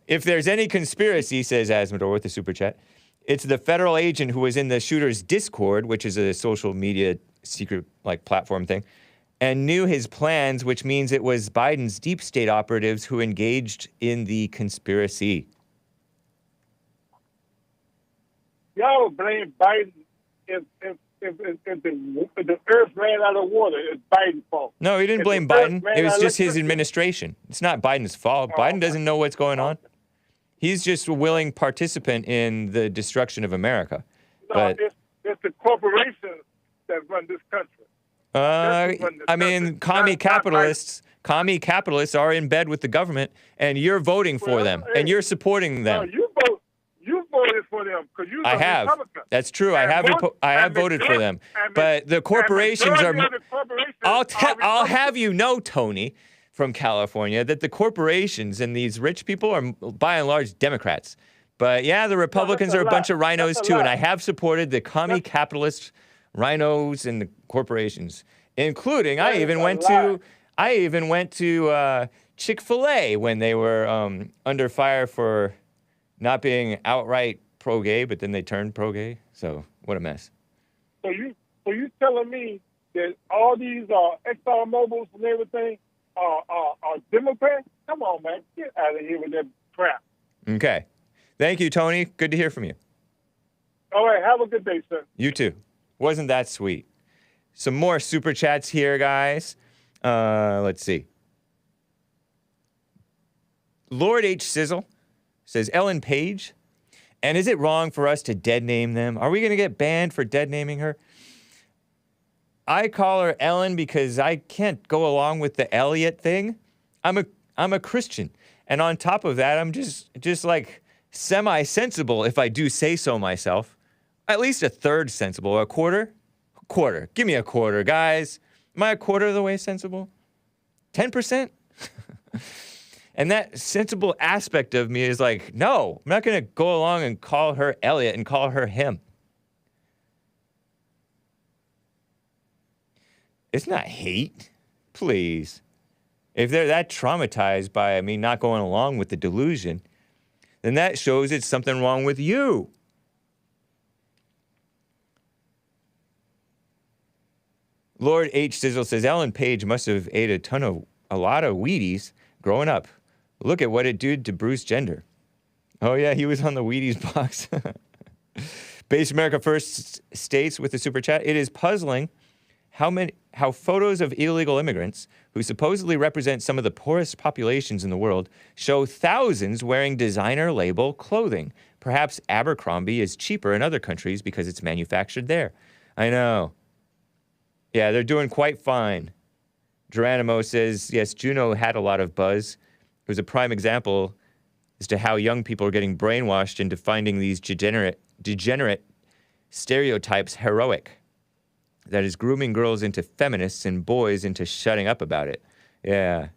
If there's any conspiracy, says Azzmador with the super chat, it's the federal agent who was in the shooter's Discord, which is a social media secret like platform thing, and knew his plans, which means it was Biden's deep state operatives who engaged in the conspiracy. Y'all blame Biden if the earth ran out of water. It's Biden's fault. No, he didn't If blame the earth Biden. ran It was out of just his electricity- administration. It's not Biden's fault. Biden doesn't know what's going on. He's just a willing participant in the destruction of America. No, But it's the corporations that run this country. I mean, commie capitalists are in bed with the government, and you're voting for Well, them, hey, and you're supporting No, them. you voted for them because you. I have. Republican. That's true. I And have. most- I have and voted for them. and But the corporations are. majority of the corporations I'll are I'll have you know, Tony, from California, that the corporations and these rich people are by and large Democrats. But yeah, the Republicans a are a bunch lie. of rhinos That's a too, and lie. I have supported the commie capitalist rhinos and the corporations, including I even went to Chick-fil-A when they were under fire for not being outright pro-gay, but then they turned pro-gay. So what a mess. So you telling me that all these XR mobiles and everything are Democrats? Come on, man, get out of here with that crap. Okay. Thank you, Tony. Good to hear from you. All right, have a good day, sir. You too. Wasn't that sweet? Some more super chats here, guys. Let's see. Lord H. Sizzle says, Ellen Page. And is it wrong for us to dead name them? Are we going to get banned for dead naming her? I call her Ellen because I can't go along with the Elliot thing. I'm a Christian. And on top of that, I'm just like semi-sensible if I do say so myself. At least a third sensible. A quarter? Quarter. Give me a quarter, guys. Am I a quarter of the way sensible? 10%? And that sensible aspect of me is like, no, I'm not going to go along and call her Elliot and call her him. It's not hate. Please. If they're that traumatized by me not going along with the delusion, then that shows it's something wrong with you. Lord H. Sizzle says, Ellen Page must have ate a lot of Wheaties growing up. Look at what it did to Bruce Jenner. Oh yeah, he was on the Wheaties box. Base America First states with the super chat, it is puzzling how photos of illegal immigrants who supposedly represent some of the poorest populations in the world show thousands wearing designer label clothing. Perhaps Abercrombie is cheaper in other countries because it's manufactured there. I know. Yeah, they're doing quite fine. Geronimo says, yes, Juno had a lot of buzz. It was a prime example as to how young people are getting brainwashed into finding these degenerate stereotypes heroic. That is grooming girls into feminists and boys into shutting up about it. Yeah.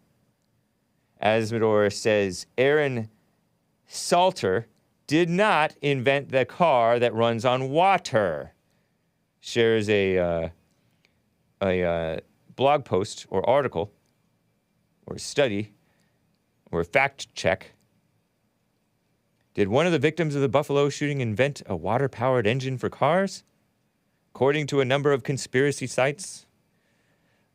Azzmador says, Aaron Salter did not invent the car that runs on water. Shares a blog post or article or study or fact check. Did one of the victims of the Buffalo shooting invent a water-powered engine for cars? According to a number of conspiracy sites,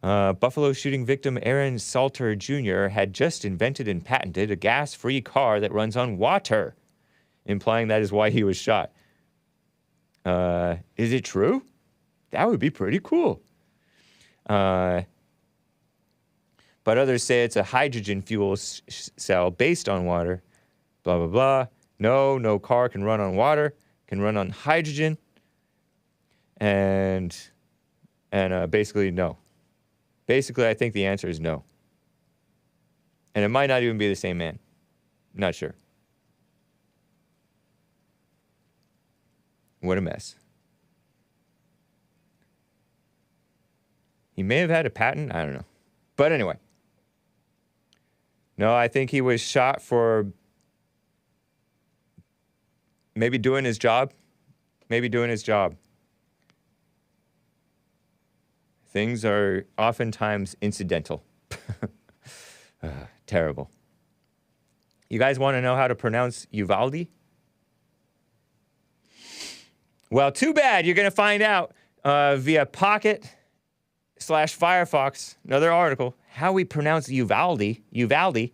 Buffalo shooting victim Aaron Salter Jr. had just invented and patented a gas-free car that runs on water, implying that is why he was shot. Is it true? That would be pretty cool. But others say it's a hydrogen fuel cell based on water. Blah, blah, blah. No car can run on water. Can run on hydrogen. And basically, no. Basically, I think the answer is no. And it might not even be the same man. Not sure. What a mess. He may have had a patent. I don't know. But anyway. No, I think he was shot for maybe doing his job. Maybe doing his job. Things are oftentimes incidental. Terrible. You guys want to know how to pronounce Uvalde? Well, too bad. You're going to find out via Pocket/Firefox, another article, how we pronounce Uvalde. Uvalde.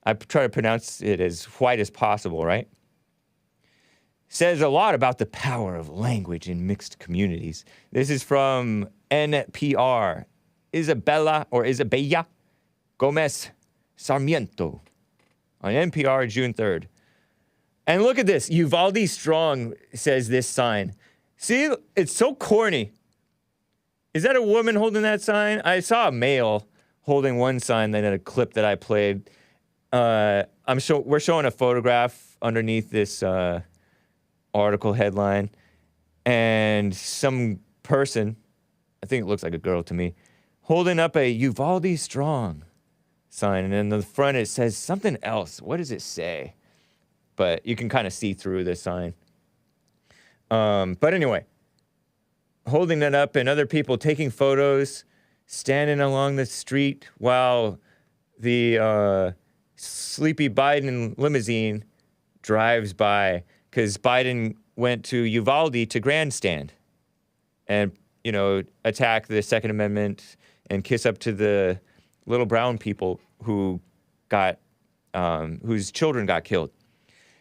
I try to pronounce it as white as possible, right? Says a lot about the power of language in mixed communities. This is from NPR. Isabella Gomez Sarmiento on NPR, June 3rd. And look at this. Uvalde Strong says this sign. See, it's so corny. Is that a woman holding that sign? I saw a male holding one sign that in a clip that I played. We're showing a photograph underneath this article headline. And some person, I think it looks like a girl to me, holding up a Uvalde Strong sign. And in the front it says something else. What does it say? But you can kind of see through the sign. But anyway, holding that up and other people taking photos, standing along the street while the sleepy Biden limousine drives by, because Biden went to Uvalde to grandstand and, attack the Second Amendment and kiss up to the little brown people who got, whose children got killed.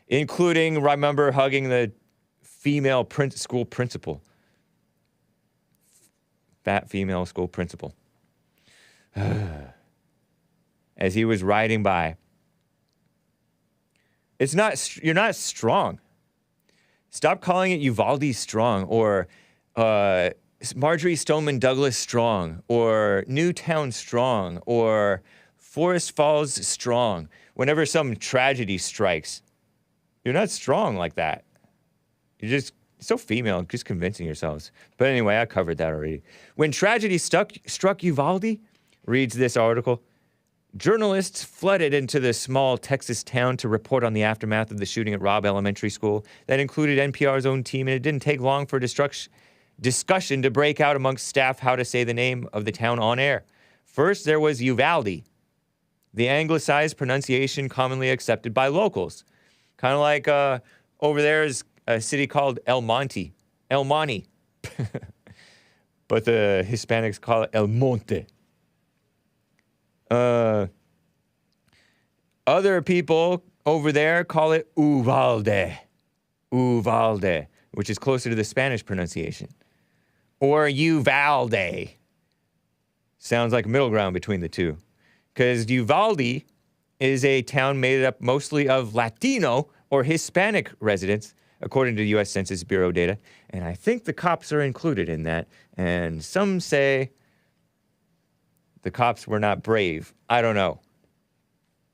Including, remember, hugging the female school principal. Fat female school principal. As he was riding by. You're not strong. Stop calling it Uvalde Strong or Marjorie Stoneman Douglas Strong or Newtown Strong or Forest Falls Strong. Whenever some tragedy strikes, you're not strong like that. You're just so female, just convincing yourselves. But anyway, I covered that already. When tragedy struck Uvalde, reads this article, journalists flooded into the small Texas town to report on the aftermath of the shooting at Robb Elementary School. That included NPR's own team, and it didn't take long for discussion to break out amongst staff how to say the name of the town on air. First, there was Uvalde, the anglicized pronunciation commonly accepted by locals. Kind of like over there is a city called El Monte. But the Hispanics call it El Monte. Other people over there call it Uvalde. Uvalde, which is closer to the Spanish pronunciation. Or Uvalde. Sounds like a middle ground between the two. Because Uvalde is a town made up mostly of Latino or Hispanic residents, according to U.S. Census Bureau data. And I think the cops are included in that. And some say the cops were not brave. I don't know.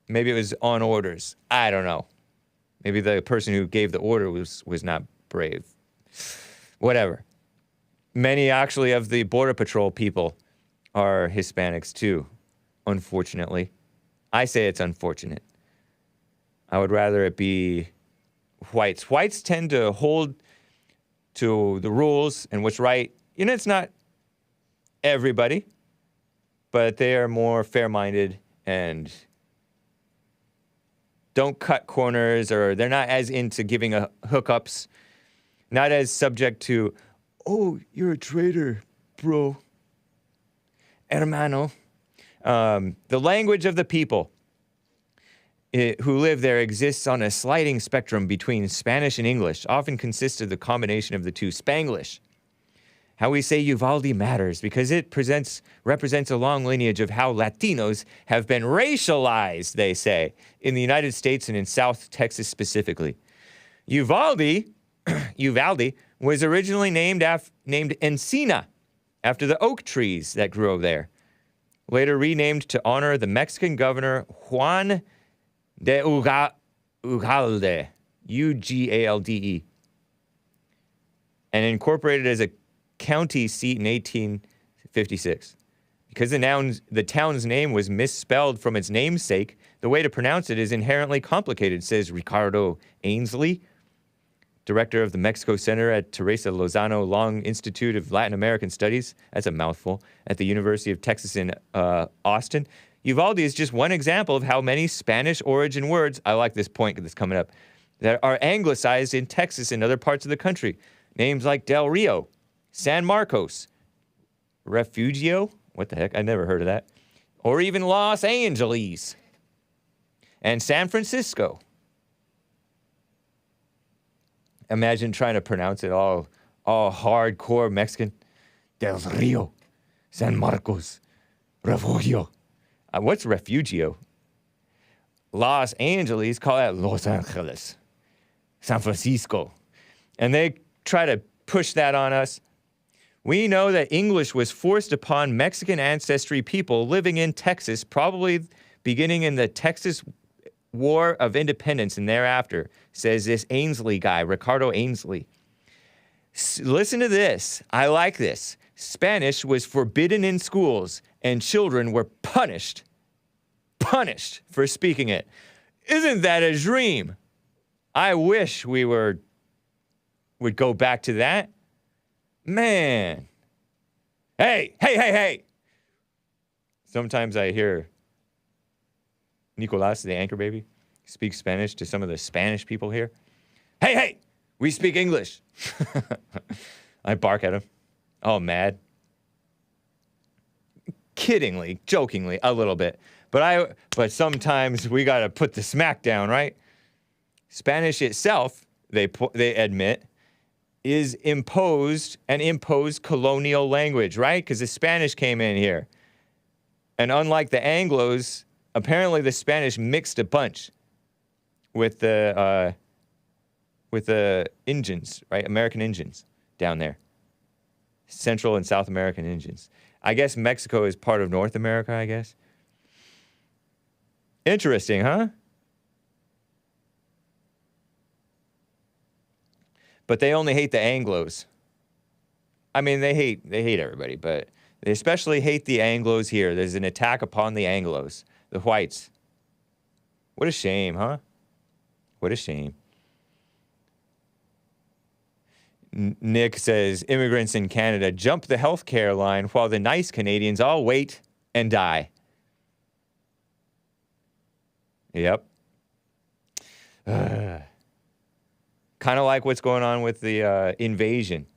Maybe it was on orders. I don't know. Maybe the person who gave the order was not brave. Whatever. Many, actually, of the Border Patrol people are Hispanics, too, unfortunately. I say it's unfortunate. I would rather it be whites. Whites tend to hold to the rules and what's right. It's not everybody, but they are more fair-minded and don't cut corners, or they're not as into giving hookups, not as subject to, oh, you're a traitor, bro. Hermano. The language of the people who live there exists on a sliding spectrum between Spanish and English, often consists of the combination of the two, Spanglish. How we say Uvalde matters because it represents a long lineage of how Latinos have been racialized, they say, in the United States and in South Texas specifically. Uvalde was originally named Encina, after the oak trees that grew over there. Later renamed to honor the Mexican governor Juan de Ugalde, Ugalde, and incorporated as a county seat in 1856. Because the town's name was misspelled from its namesake, the way to pronounce it is inherently complicated, says Ricardo Ainsley, director of the Mexico Center at Teresa Lozano Long Institute of Latin American Studies. That's a mouthful. At the University of Texas in Austin. Uvalde is just one example of how many Spanish origin words, I like this point that's coming up, that are anglicized in Texas and other parts of the country. Names like Del Rio, San Marcos, Refugio, what the heck, I never heard of that, or even Los Angeles, and San Francisco. Imagine trying to pronounce it all hardcore Mexican. Del Rio, San Marcos, Refugio. What's Refugio? Los Angeles, call that Los Angeles. San Francisco. And they try to push that on us. We know that English was forced upon Mexican ancestry people living in Texas, probably beginning in the Texas War of Independence and thereafter, says this Ainsley guy, Ricardo Ainsley. Listen to this. I like this. Spanish was forbidden in schools, and children were punished for speaking it. Isn't that a dream? I wish we would go back to that. Man. Hey. Sometimes I hear Nicolas, the anchor baby, speak Spanish to some of the Spanish people here. Hey, we speak English. I bark at him, all mad. Kiddingly, jokingly, a little bit. But sometimes we got to put the smack down, right? Spanish itself, they admit, is imposed colonial language, right? Because the Spanish came in here. And unlike the Anglos, apparently the Spanish mixed a bunch with the Indians, right? American Indians down there. Central and South American Indians. I guess Mexico is part of North America, I guess. Interesting, huh? But they only hate the Anglos. I mean, they hate everybody, but they especially hate the Anglos here. There's an attack upon the Anglos, the whites. What a shame, huh? What a shame. Nick says, immigrants in Canada jump the healthcare line while the nice Canadians all wait and die. Yep. Kind of like what's going on with the invasion.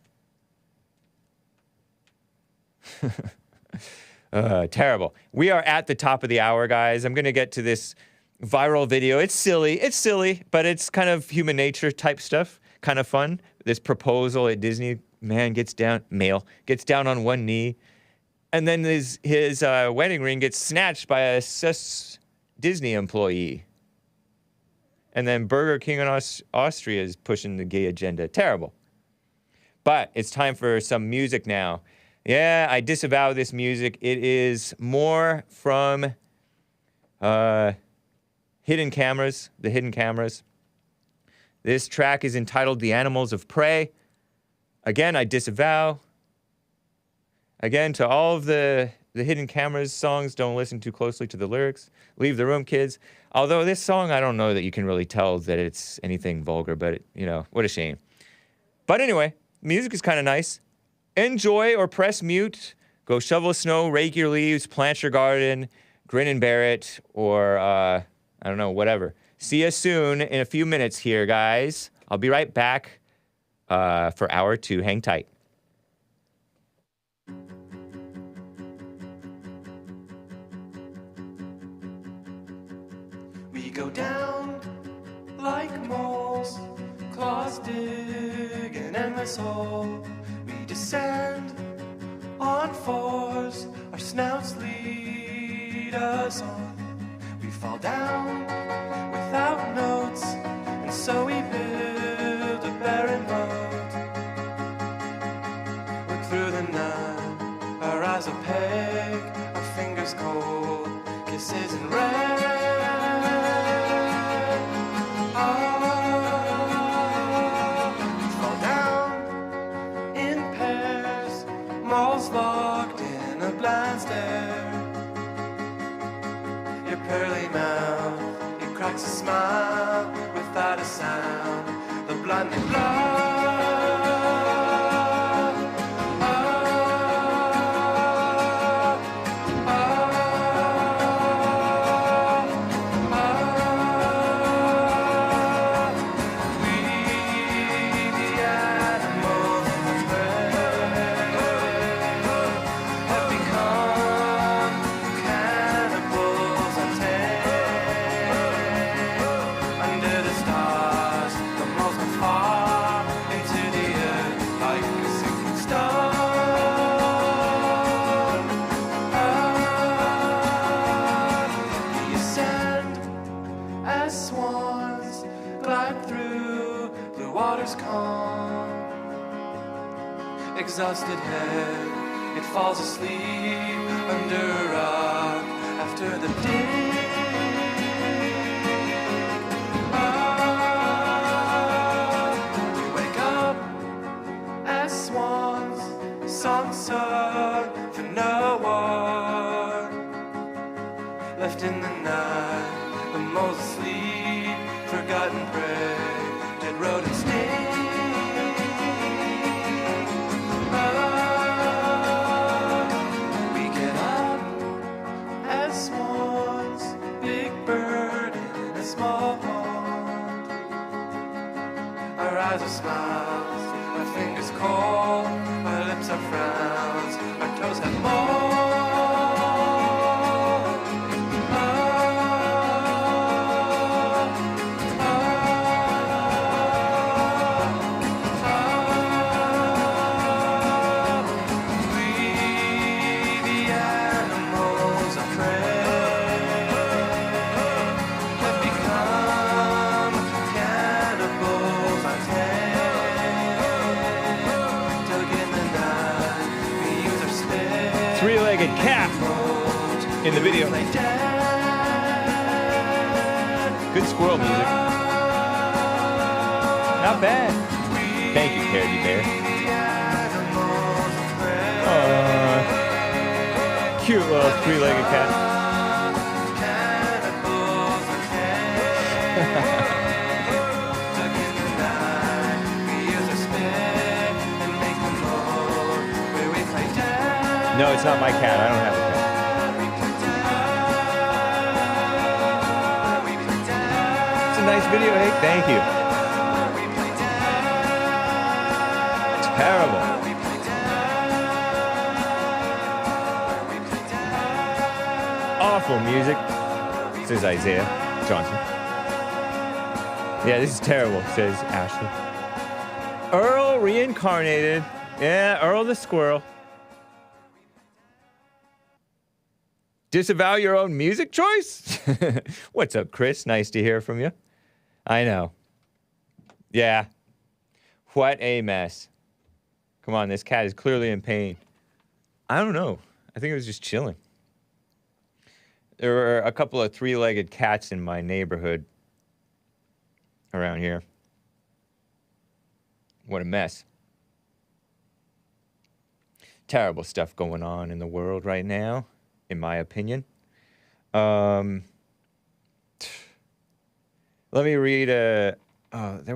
Terrible. We are at the top of the hour, guys. I'm going to get to this viral video. It's silly, but it's kind of human nature type stuff. Kind of fun. This proposal at Disney, male gets down on one knee, and then his wedding ring gets snatched by a Disney employee. And then Burger King in Austria is pushing the gay agenda. Terrible. But it's time for some music now. Yeah, I disavow this music. It is more from Hidden Cameras, the Hidden Cameras. This track is entitled The Animals of Prey. Again, I disavow. Again, to all of the Hidden Cameras songs, don't listen too closely to the lyrics. Leave the room, kids. Although this song, I don't know that you can really tell that it's anything vulgar, but, what a shame. But anyway, music is kind of nice. Enjoy or press mute. Go shovel snow, rake your leaves, plant your garden, grin and bear it, or, I don't know, whatever. See you soon in a few minutes here, guys. I'll be right back for hour 2. Hang tight. We go down like moles, claws dig an endless hole. We descend on 4s, our snouts lead us on. We fall down without notes, and so we build a barren moat. Look through the night, our eyes opaque, our fingers cold, kisses in red. We fall down in pairs, malls locked in a blind stare. Your pearly mouth, it cracks a smile without a sound. The blinding blood. waters calm. Exhausted head, it falls asleep under a rock after the day. We wake up as swans, songs sung for no one. Left in the night, the moles asleep, forgotten prey, dead rodents stay. We get up as swans, big bird in a small pond. Our eyes are smiles, our fingers cold, our lips are frowns, our toes have mold. Three-legged cat in the video. Good squirrel music. Not bad. Thank you, Teddy Bear. Cute little three-legged cat. No, it's not my cat. I don't have a cat. It's a nice video, Hake. Thank you. Terrible. Awful music, says Isaiah Johnson. Yeah, this is terrible, says Ashley. Earl reincarnated. Yeah, Earl the squirrel. Disavow your own music choice? What's up, Chris? Nice to hear from you. I know. Yeah. What a mess. Come on, this cat is clearly in pain. I don't know. I think it was just chilling. There were a couple of three-legged cats in my neighborhood around here. What a mess. Terrible stuff going on in the world right now, in my opinion. Let me read there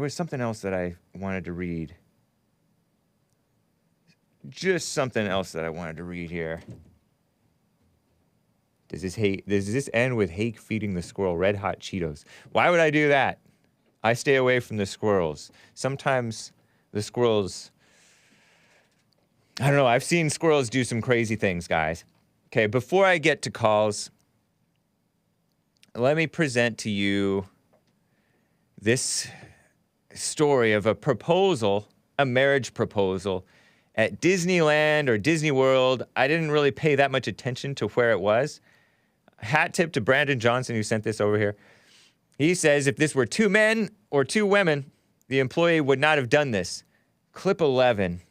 was something else that I wanted to read. Just something else that I wanted to read here. Does this end with Hake feeding the squirrel red hot Cheetos? Why would I do that? I stay away from the squirrels. Sometimes the squirrels, I don't know, I've seen squirrels do some crazy things, guys. Okay, before I get to calls, let me present to you this story of a proposal, a marriage proposal at Disneyland or Disney World. I didn't really pay that much attention to where it was. Hat tip to Brandon Johnson, who sent this over here. He says, if this were two men or two women, the employee would not have done this. Clip 11.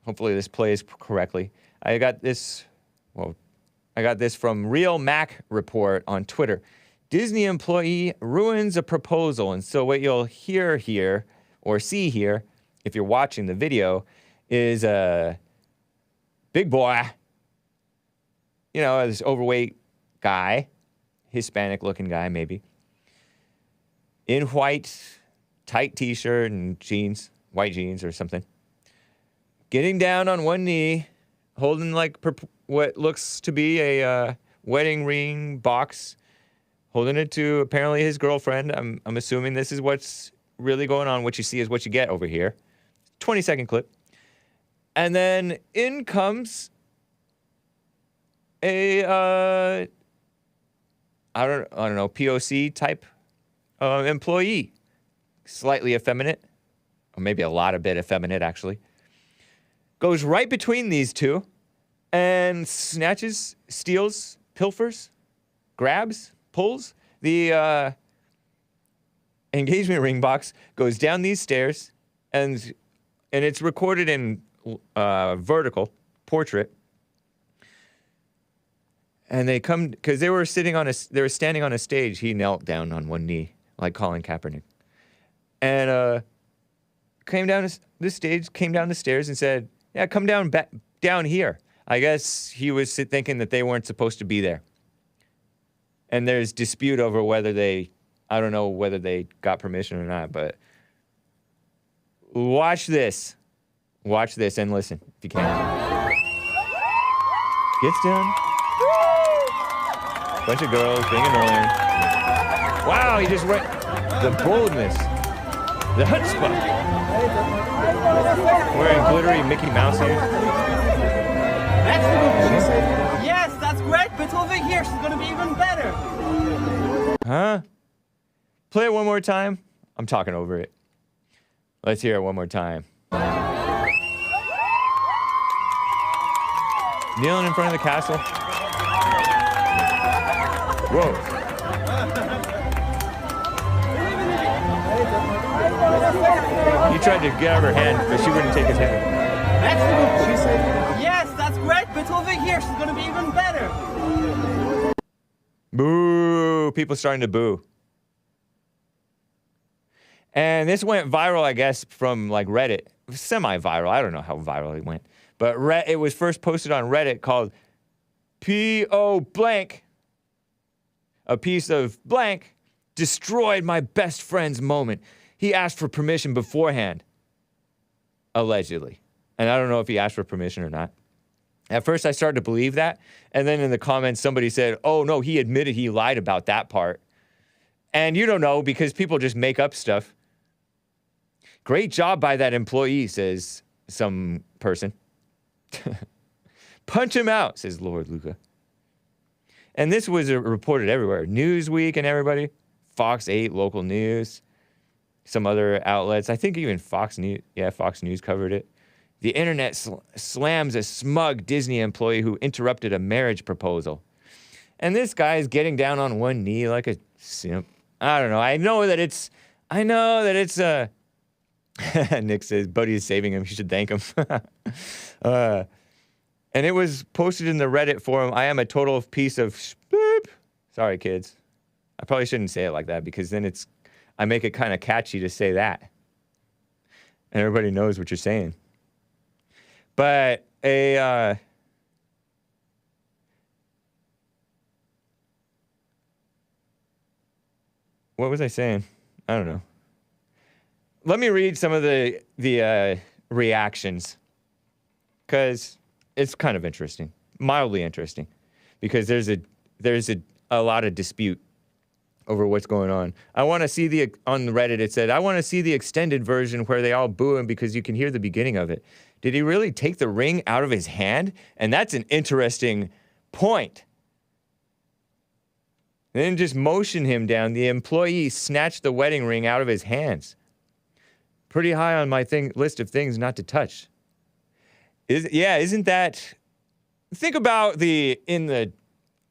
Hopefully this plays correctly. I got this from Real Mac Report on Twitter. Disney employee ruins a proposal. And so what you'll hear here, or see here, if you're watching the video, is a big boy, you know, this overweight guy, Hispanic-looking guy maybe, in white, tight t-shirt and jeans, white jeans or something, getting down on one knee, holding like what looks to be a wedding ring box, holding it to apparently his girlfriend. I'm assuming this is what's really going on. What you see is what you get over here. 20-second clip. And then in comes a I don't know, POC type employee, slightly effeminate, or maybe a lot of bit effeminate actually, goes right between these two and snatches, steals, pilfers, grabs, pulls the engagement ring box, goes down these stairs, and it's recorded in vertical portrait. And they come because they were standing on a stage. He knelt down on one knee, like Colin Kaepernick, and came down the stage, came down the stairs, and said, "Yeah, come down here." I guess he was thinking that they weren't supposed to be there. And there's dispute over whether I don't know whether they got permission or not, but watch this and listen if you can. Gets down. Bunch of girls being annoying. Wow, he just went. The boldness. The chutzpah. Wearing glittery Mickey Mouse ears. Yes, that's great, but over here she's gonna be even better. Huh? Play it one more time. I'm talking over it. Let's hear it one more time. Kneeling in front of the castle. Whoa. He tried to get out of her hand, but she wouldn't take his hand. She said, yes, that's great, but over here she's gonna be even better. Boo. People starting to boo. And this went viral, I guess, from like Reddit. Semi-viral. I don't know how viral it went. But it was first posted on Reddit called P.O. blank. A piece of blank destroyed my best friend's moment. He asked for permission beforehand. Allegedly. And I don't know if he asked for permission or not. At first, I started to believe that. And then in the comments, somebody said, oh, no, he admitted he lied about that part. And you don't know because people just make up stuff. Great job by that employee, says some person. Punch him out, says Lord Luca. And this was reported everywhere. Newsweek and everybody. Fox 8, local news. Some other outlets. I think even Fox News. Yeah, Fox News covered it. The internet slams a smug Disney employee who interrupted a marriage proposal. And this guy is getting down on one knee like a simp. I don't know. I know that it's Nick says, Buddy is saving him. You should thank him. And it was posted in the Reddit forum. I am a total piece of boop. Sorry, kids. I probably shouldn't say it like that because then I make it kind of catchy to say that. And everybody knows what you're saying. But what was I saying? I don't know. Let me read some of the reactions because it's kind of interesting, mildly interesting, because there's a lot of dispute over what's going on. I want to see on Reddit it said, I want to see the extended version where they all boo him because you can hear the beginning of it. Did he really take the ring out of his hand? And that's an interesting point. And then just motion him down. The employee snatched the wedding ring out of his hands. Pretty high on my list of things not to touch. Isn't that... Think about I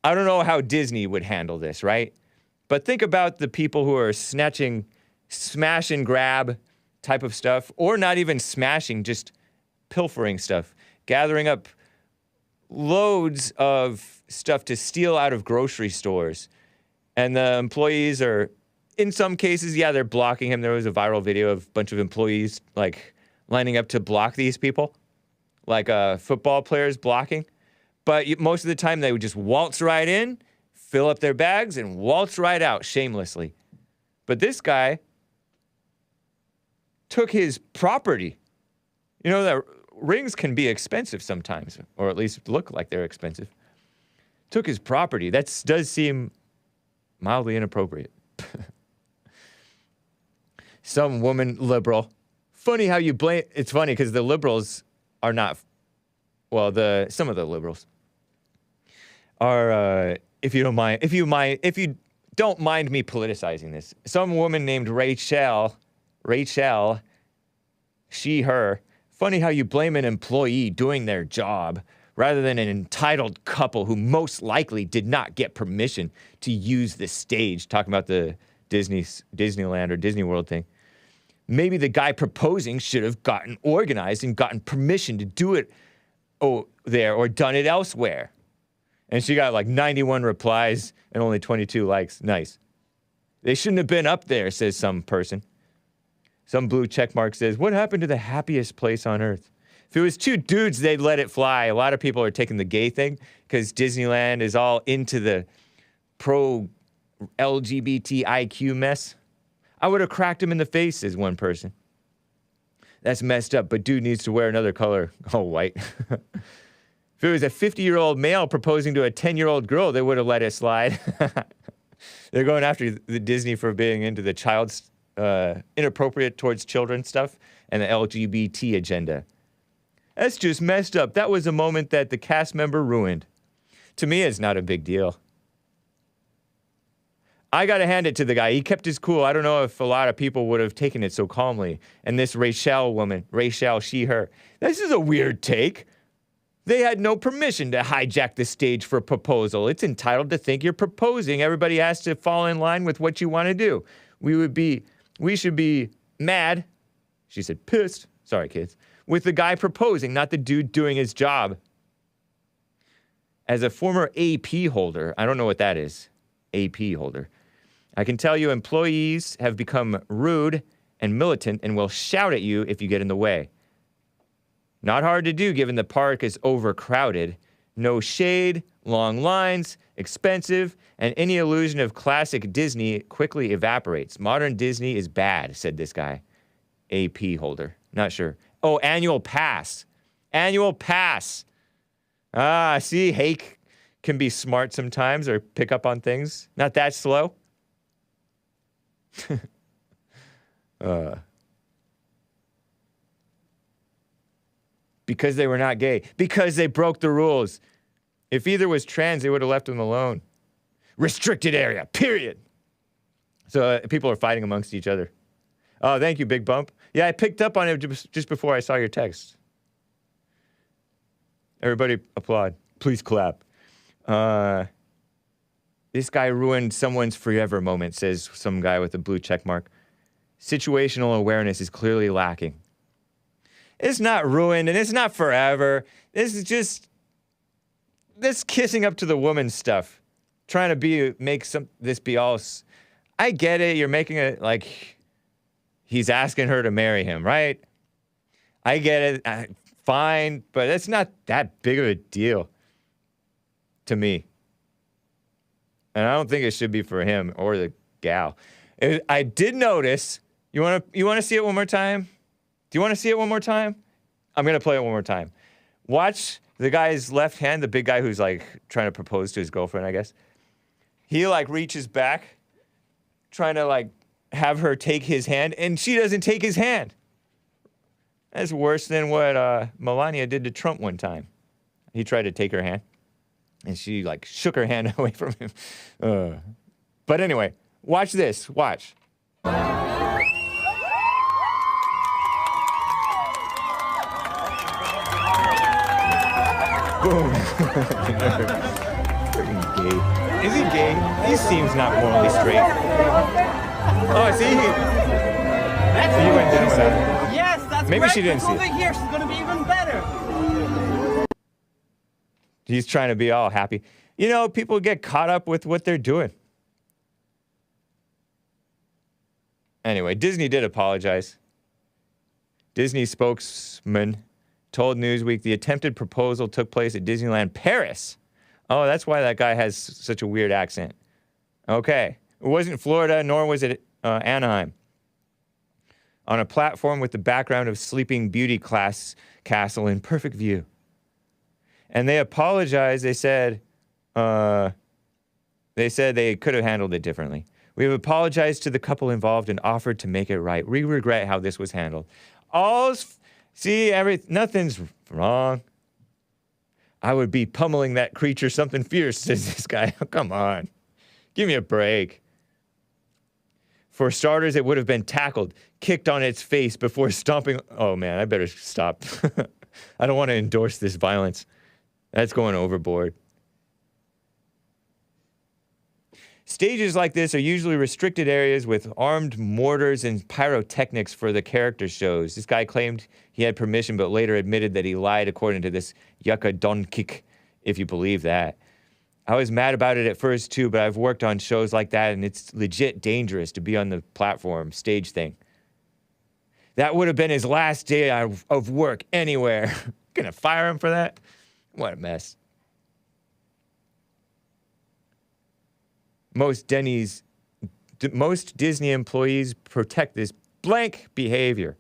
don't know how Disney would handle this, right? But think about the people who are snatching, smash and grab type of stuff, or not even smashing, just pilfering stuff, gathering up loads of stuff to steal out of grocery stores. And the employees are, in some cases, they're blocking him. There was a viral video of a bunch of employees, like, lining up to block these people, like football players blocking. But most of the time, they would just waltz right in, fill up their bags, and waltz right out shamelessly. But this guy took his property. You know, that rings can be expensive sometimes, or at least look like they're expensive. Took his property. That does seem mildly inappropriate. Some woman liberal. Funny how you blame... It's funny because the liberals are not... Well, some of the liberals are... If you don't mind me politicizing this, some woman named Rachel, she, her, funny how you blame an employee doing their job rather than an entitled couple who most likely did not get permission to use the stage, talking about the Disneyland or Disney World thing. Maybe the guy proposing should have gotten organized and gotten permission to do it there or done it elsewhere. And she got like 91 replies and only 22 likes. Nice. They shouldn't have been up there, says some person. Some blue checkmark says, what happened to the happiest place on earth? If it was two dudes, they'd let it fly. A lot of people are taking the gay thing because Disneyland is all into the pro-LGBTIQ mess. I would have cracked him in the face, says one person. That's messed up, but dude needs to wear another color. Oh, white. If it was a 50-year-old male proposing to a 10-year-old girl, they would have let it slide. They're going after the Disney for being into the child's inappropriate towards children stuff and the LGBT agenda. That's just messed up. That was a moment that the cast member ruined. To me, it's not a big deal. I gotta hand it to the guy. He kept his cool. I don't know if a lot of people would have taken it so calmly. And this Rachel woman, Rachel, she, her. This is a weird take. They had no permission to hijack the stage for a proposal. It's entitled to think you're proposing. Everybody has to fall in line with what you want to do. We should be mad, she said, pissed, sorry kids, with the guy proposing, not the dude doing his job. As a former AP holder, I don't know what that is, AP holder, I can tell you employees have become rude and militant and will shout at you if you get in the way. Not hard to do given the park is overcrowded. No shade, long lines, expensive, and any illusion of classic Disney quickly evaporates. Modern Disney is bad, said this guy. AP holder. Not sure. Oh, annual pass. Annual pass. Ah, see, Hake can be smart sometimes or pick up on things. Not that slow. Because they were not gay. Because they broke the rules. If either was trans, they would have left them alone. Restricted area, period. So people are fighting amongst each other. Oh, thank you, Big Bump. Yeah, I picked up on it just before I saw your text. Everybody applaud. Please clap. This guy ruined someone's forever moment, says some guy with a blue check mark. Situational awareness is clearly lacking. It's not ruined, and it's not forever. This is just this kissing up to the woman stuff. Trying to make this be all... I get it. You're making it like he's asking her to marry him, right? I get it. Fine, but it's not that big of a deal to me. And I don't think it should be for him or the gal. I did notice... You want to see it one more time? Do you want to see it one more time? I'm going to play it one more time. Watch the guy's left hand, the big guy who's like trying to propose to his girlfriend, I guess. He like reaches back, trying to like have her take his hand, and she doesn't take his hand. That's worse than what Melania did to Trump one time. He tried to take her hand, and she like shook her hand away from him. But anyway, watch this. Watch. Boom. Freaking gay. Is he gay? He seems not morally straight. Oh, see? He went down without her. Yes, that's Maybe great. she didn't see it. Over here, she's gonna be even better. He's trying to be all happy. You know, people get caught up with what they're doing. Anyway, Disney did apologize. Disney spokesman told Newsweek the attempted proposal took place at Disneyland Paris. Oh, that's why that guy has such a weird accent. Okay. It wasn't Florida, nor was it Anaheim. On a platform with the background of Sleeping Beauty castle in perfect view. And they apologized. They said they could have handled it differently. We have apologized to the couple involved and offered to make it right. We regret how this was handled. Nothing's wrong. I would be pummeling that creature something fierce, says this guy. Oh, come on. Give me a break. For starters, it would have been tackled, kicked on its face before stomping. Oh, man, I better stop. I don't want to endorse this violence. That's going overboard. Stages like this are usually restricted areas with armed mortars and pyrotechnics for the character shows. This guy claimed he had permission, but later admitted that he lied, according to this Yucca Donkik, if you believe that. I was mad about it at first, too, but I've worked on shows like that, and it's legit dangerous to be on the platform stage thing. That would have been his last day of work anywhere. Gonna fire him for that? What a mess. Most Disney employees protect this blank behavior.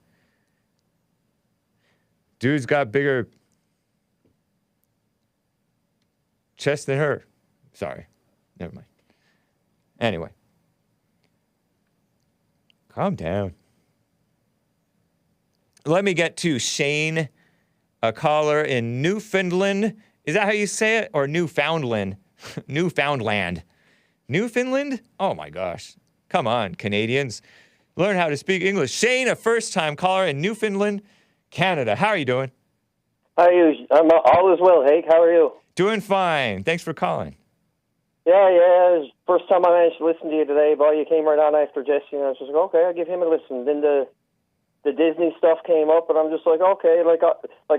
Dude's got bigger chest than her. Sorry. Never mind. Anyway. Calm down. Let me get to Shane, a caller in Newfoundland. Is that how you say it? Or Newfoundland? Newfoundland. Newfoundland? Oh my gosh. Come on, Canadians. Learn how to speak English. Shane, a first-time caller in Newfoundland, Canada. How are you doing? How are you? I'm all is well, Hake. How are you? Doing fine. Thanks for calling. Yeah. It was the first time I managed to listen to you today, boy. You came right on after Jesse, and I was just like, okay, I'll give him a listen. Then the Disney stuff came up, and I'm just like, okay, like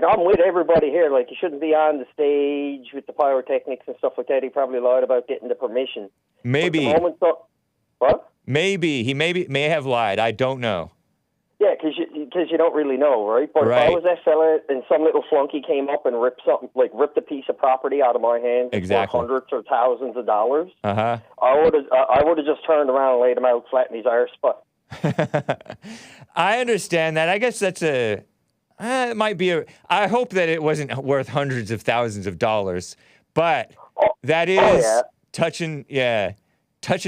I'm with everybody here. Like, you shouldn't be on the stage with the pyrotechnics and stuff like that. He probably lied about getting the permission. Maybe. What? Maybe. He may have lied. I don't know. Yeah, because you don't really know, right? But right. If I was that fella and some little flunky came up and ripped a piece of property out of my hand exactly. for hundreds or thousands of dollars, I would have just turned around and laid him out flat in his arse. But I understand that. I guess that's it might be I hope that it wasn't worth hundreds of thousands of dollars, but that is touching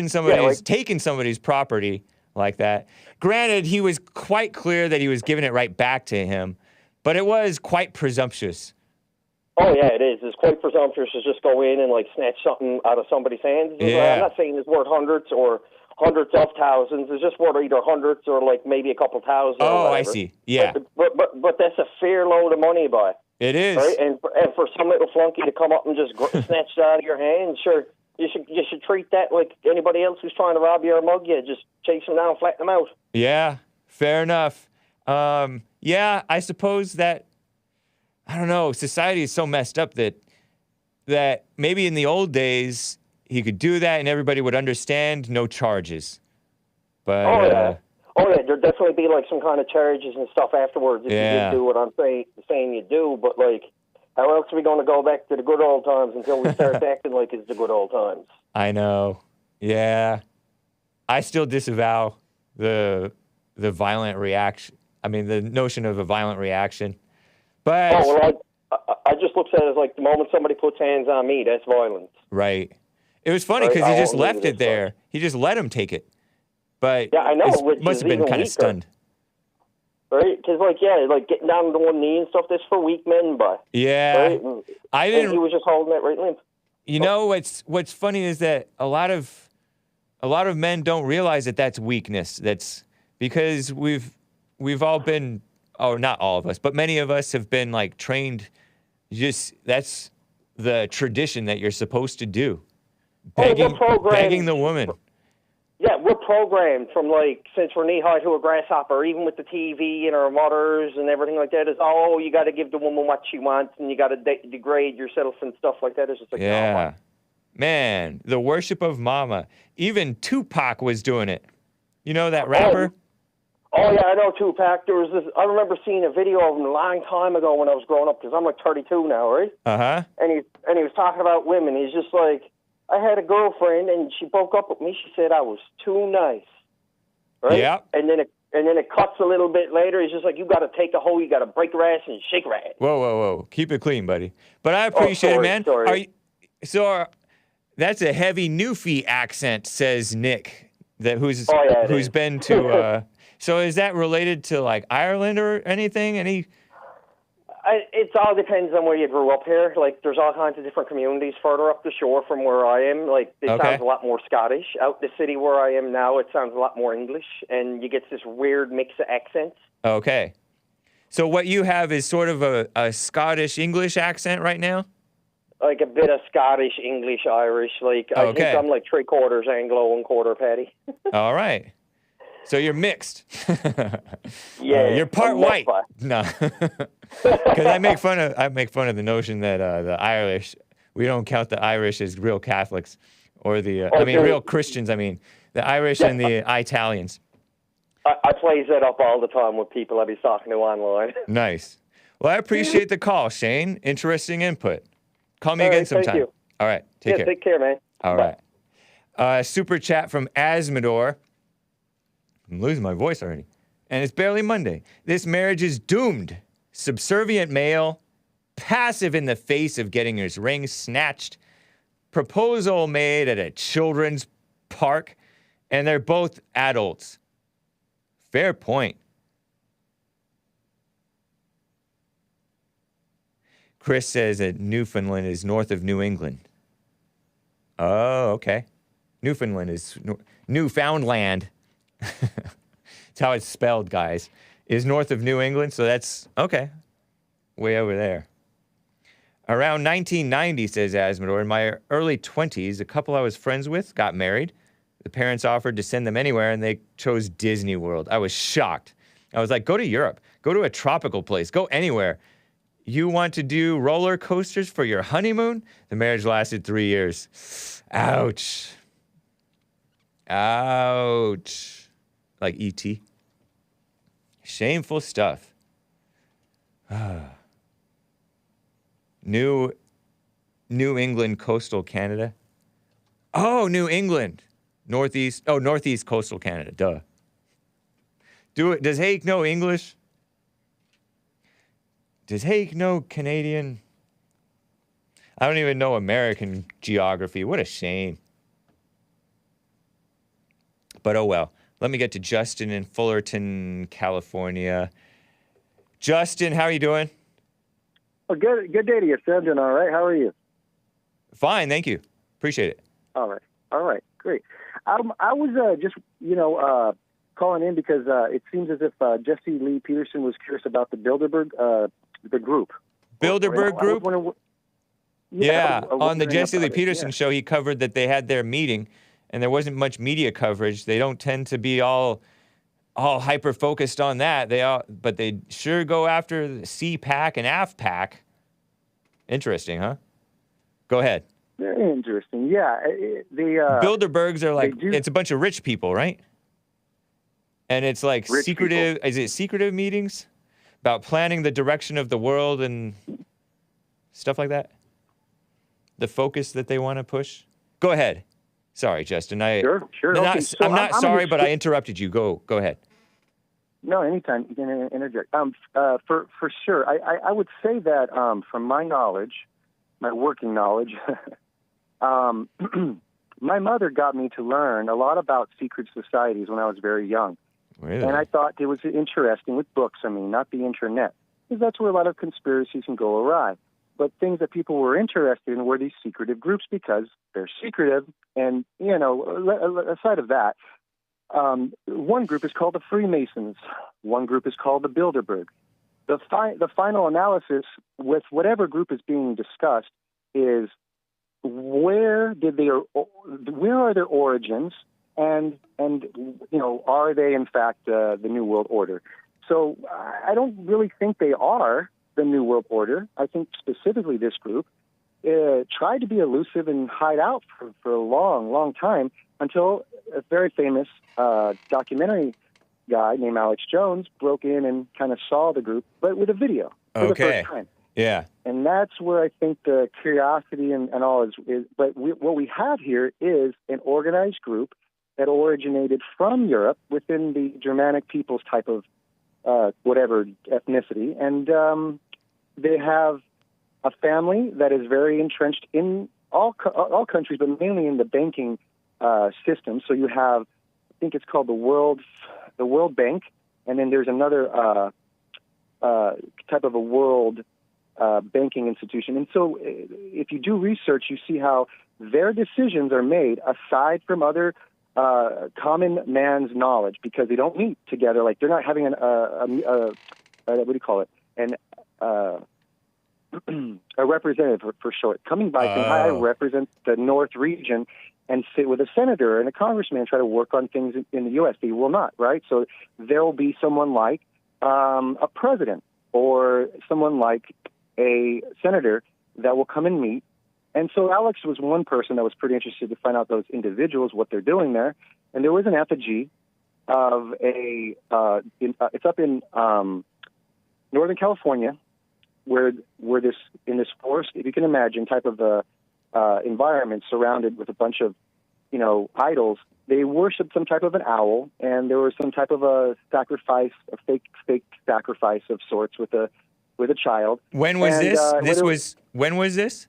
somebody's, taking somebody's property like that. Granted, he was quite clear that he was giving it right back to him, but it was quite presumptuous. Oh, yeah, it is. It's quite presumptuous to just go in and, snatch something out of somebody's hands. Yeah. I'm not saying it's worth hundreds or hundreds of thousands. It's just worth either hundreds or, maybe a couple thousand. Oh, I see. Yeah. But that's a fair load of money, boy. It is. Right? And for some little flunky to come up and just snatch it out of your hand, sure, you should treat that like anybody else who's trying to rob you or mug you. Just chase them down, flatten them out. Yeah, fair enough. I suppose that, I don't know, society is so messed up that maybe in the old days he could do that and everybody would understand, no charges. But there'd definitely be some kind of charges and stuff afterwards if you did do what I'm saying you do. But how else are we going to go back to the good old times until we start acting like it's the good old times? I know. Yeah. I still disavow the violent reaction. I mean, the notion of a violent reaction. But I just look at it as the moment somebody puts hands on me, that's violence. Right. It was funny because he just left it there. He just let him take it. But yeah, I know. It must have been kind of stunned. Right? Because, getting down to one knee and stuff, that's for weak men, but. Yeah. Right? And he was just holding it right limp. You know, what's funny is that a lot of men don't realize that that's weakness. That's because we've all been, not all of us, but many of us have been, trained, that's the tradition that you're supposed to do. Begging the woman. Yeah, we're programmed from since we're knee-high to a grasshopper, even with the TV and our mothers and everything like that, is, you got to give the woman what she wants and you got to degrade yourself and stuff like that. It's just yeah. Man, the worship of mama. Even Tupac was doing it. You know that rapper? Oh yeah, I know Tupac. There was this, I remember seeing a video of him a long time ago when I was growing up, because I'm 32 now, right? Uh-huh. And he was talking about women. He's just I had a girlfriend, and she broke up with me. She said I was too nice, right? Yeah. And then it cuts a little bit later. He's just you got to take a hoe, you got to break her ass and shake her ass. Whoa. Keep it clean, buddy. But I appreciate it, man. Sorry. That's a heavy Newfie accent, says Nick, who's been to... So is that related to Ireland or anything? It all depends on where you grew up here. There's all kinds of different communities further up the shore from where I am. It sounds a lot more Scottish. Out the city where I am now, it sounds a lot more English, and you get this weird mix of accents. Okay. So what you have is sort of a Scottish-English accent right now? like a bit of Scottish, English, Irish. Like I Okay. think I'm like 3/4 Anglo and quarter Paddy. All right. So you're mixed. Yeah, you're part I'm mixed white. by- No, because I make fun of the notion that the Irish, we don't count the Irish as real Catholics, or the real Christians. I mean the Irish and the Italians. I plays that up all the time with people I be talking to online. Nice. Well, I appreciate the call, Shane. Interesting input. Call me All again right, thank sometime. you. All right. Take care. Take care, man. All Bye. right. Super chat from Azzmador. I'm losing my voice already. And it's barely Monday. This marriage is doomed. Subservient male, passive in the face of getting his ring snatched, proposal made at a children's park, and they're both adults. Fair point. Chris says that Newfoundland is north of New England. Oh, okay. Newfoundland is Newfoundland. That's how it's spelled, guys. Is north of New England, so that's okay. Way over there. Around 1990, says Azzmador, in my early 20s, a couple I was friends with got married. The parents offered to send them anywhere, and they chose Disney World. I was shocked. I was like, go to Europe. Go to a tropical place. Go anywhere. You want to do roller coasters for your honeymoon? The marriage lasted 3 years. Ouch. Ouch. Like E.T. Shameful stuff. New England, coastal Canada. Oh, New England. Northeast coastal Canada. Duh. Does Hake know English? Does Hake know Canadian? I don't even know American geography. What a shame. But oh well. Let me get to Justin in Fullerton, California. Justin, how are you doing? Well, good day to you, sir. I'm doing all right. How are you? Fine, thank you. Appreciate it. All right, great. I was just, calling in because it seems as if Jesse Lee Peterson was curious about the Bilderberg, the group. Bilderberg group? Yeah, I was on the wondering Jesse Lee about it, Peterson yeah. show, he covered that they had their meeting, and there wasn't much media coverage. They don't tend to be all hyper-focused on that. But they sure go after the CPAC and AFPAC. Interesting, huh? Go ahead. Very interesting. Yeah, Bilderbergs are like, do- it's a bunch of rich people, right? And it's like Rich secretive, is it secretive meetings? About planning the direction of the world and stuff like that? The focus that they want to push? Go ahead. Sorry, Justin. Sure. I'm Okay, so not I'm sorry, gonna but I interrupted you. Go ahead. No, anytime you can interject. For sure, I would say that from my knowledge, my working knowledge, my mother got me to learn a lot about secret societies when I was very young. Really? And I thought it was interesting with books, not the internet, because that's where a lot of conspiracies can go awry. But things that people were interested in were these secretive groups because they're secretive. And, aside of that, one group is called the Freemasons. One group is called the Bilderberg. The final analysis with whatever group is being discussed is where are their origins, and are they in fact the New World Order? So I don't really think they are the New World Order. I think specifically this group tried to be elusive and hide out for a long, long time until a very famous documentary guy named Alex Jones broke in and kind of saw the group, but with a video for the first time. Yeah. And that's where I think the curiosity and all is. But what we have here is an organized group that originated from Europe within the Germanic peoples type of whatever ethnicity. And they have a family that is very entrenched in all countries, but mainly in the banking system. So you have, I think it's called the World Bank, and then there's another type of a world banking institution. And so if you do research, you see how their decisions are made aside from other common man's knowledge, because they don't meet together. Like they're not having what do you call it? a representative for short, coming by saying, "Hi, I represent the North region," and sit with a senator and a congressman and try to work on things in the U.S. They will not, right? So there will be someone like a president or someone like a senator that will come and meet. And so Alex was one person that was pretty interested to find out those individuals, what they're doing there. And there was an effigy of it's up in Northern California, where this in this forest, if you can imagine, type of environment surrounded with a bunch of, idols. They worshipped some type of an owl, and there was some type of a sacrifice, a fake sacrifice of sorts with a child. When was this? When was this?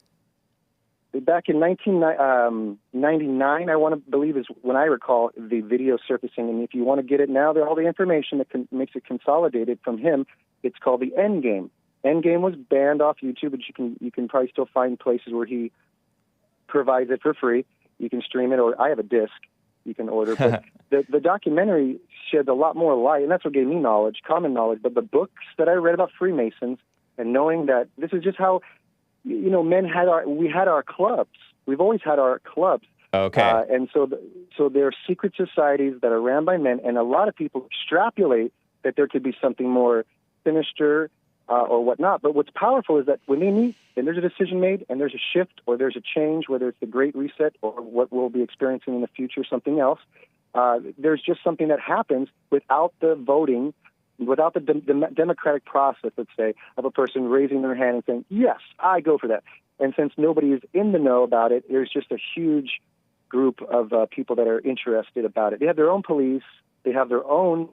Back in 1999, I want to believe is when I recall the video surfacing. And if you want to get it now, all the information that makes it consolidated from him. It's called the Endgame. Endgame was banned off YouTube, but you can probably still find places where he provides it for free. You can stream it, or I have a disc you can order. But the documentary shed a lot more light, and that's what gave me knowledge, common knowledge. But the books that I read about Freemasons, and knowing that this is just how, men had our clubs. We've always had our clubs. Okay. And so there are secret societies that are ran by men, and a lot of people extrapolate that there could be something more sinister or whatnot. But what's powerful is that when they meet and there's a decision made and there's a shift or there's a change, whether it's the Great Reset or what we'll be experiencing in the future, something else, there's just something that happens without the voting, without the democratic process, let's say, of a person raising their hand and saying, yes, I go for that. And since nobody is in the know about it, there's just a huge group of people that are interested about it. They have their own police. They have their own,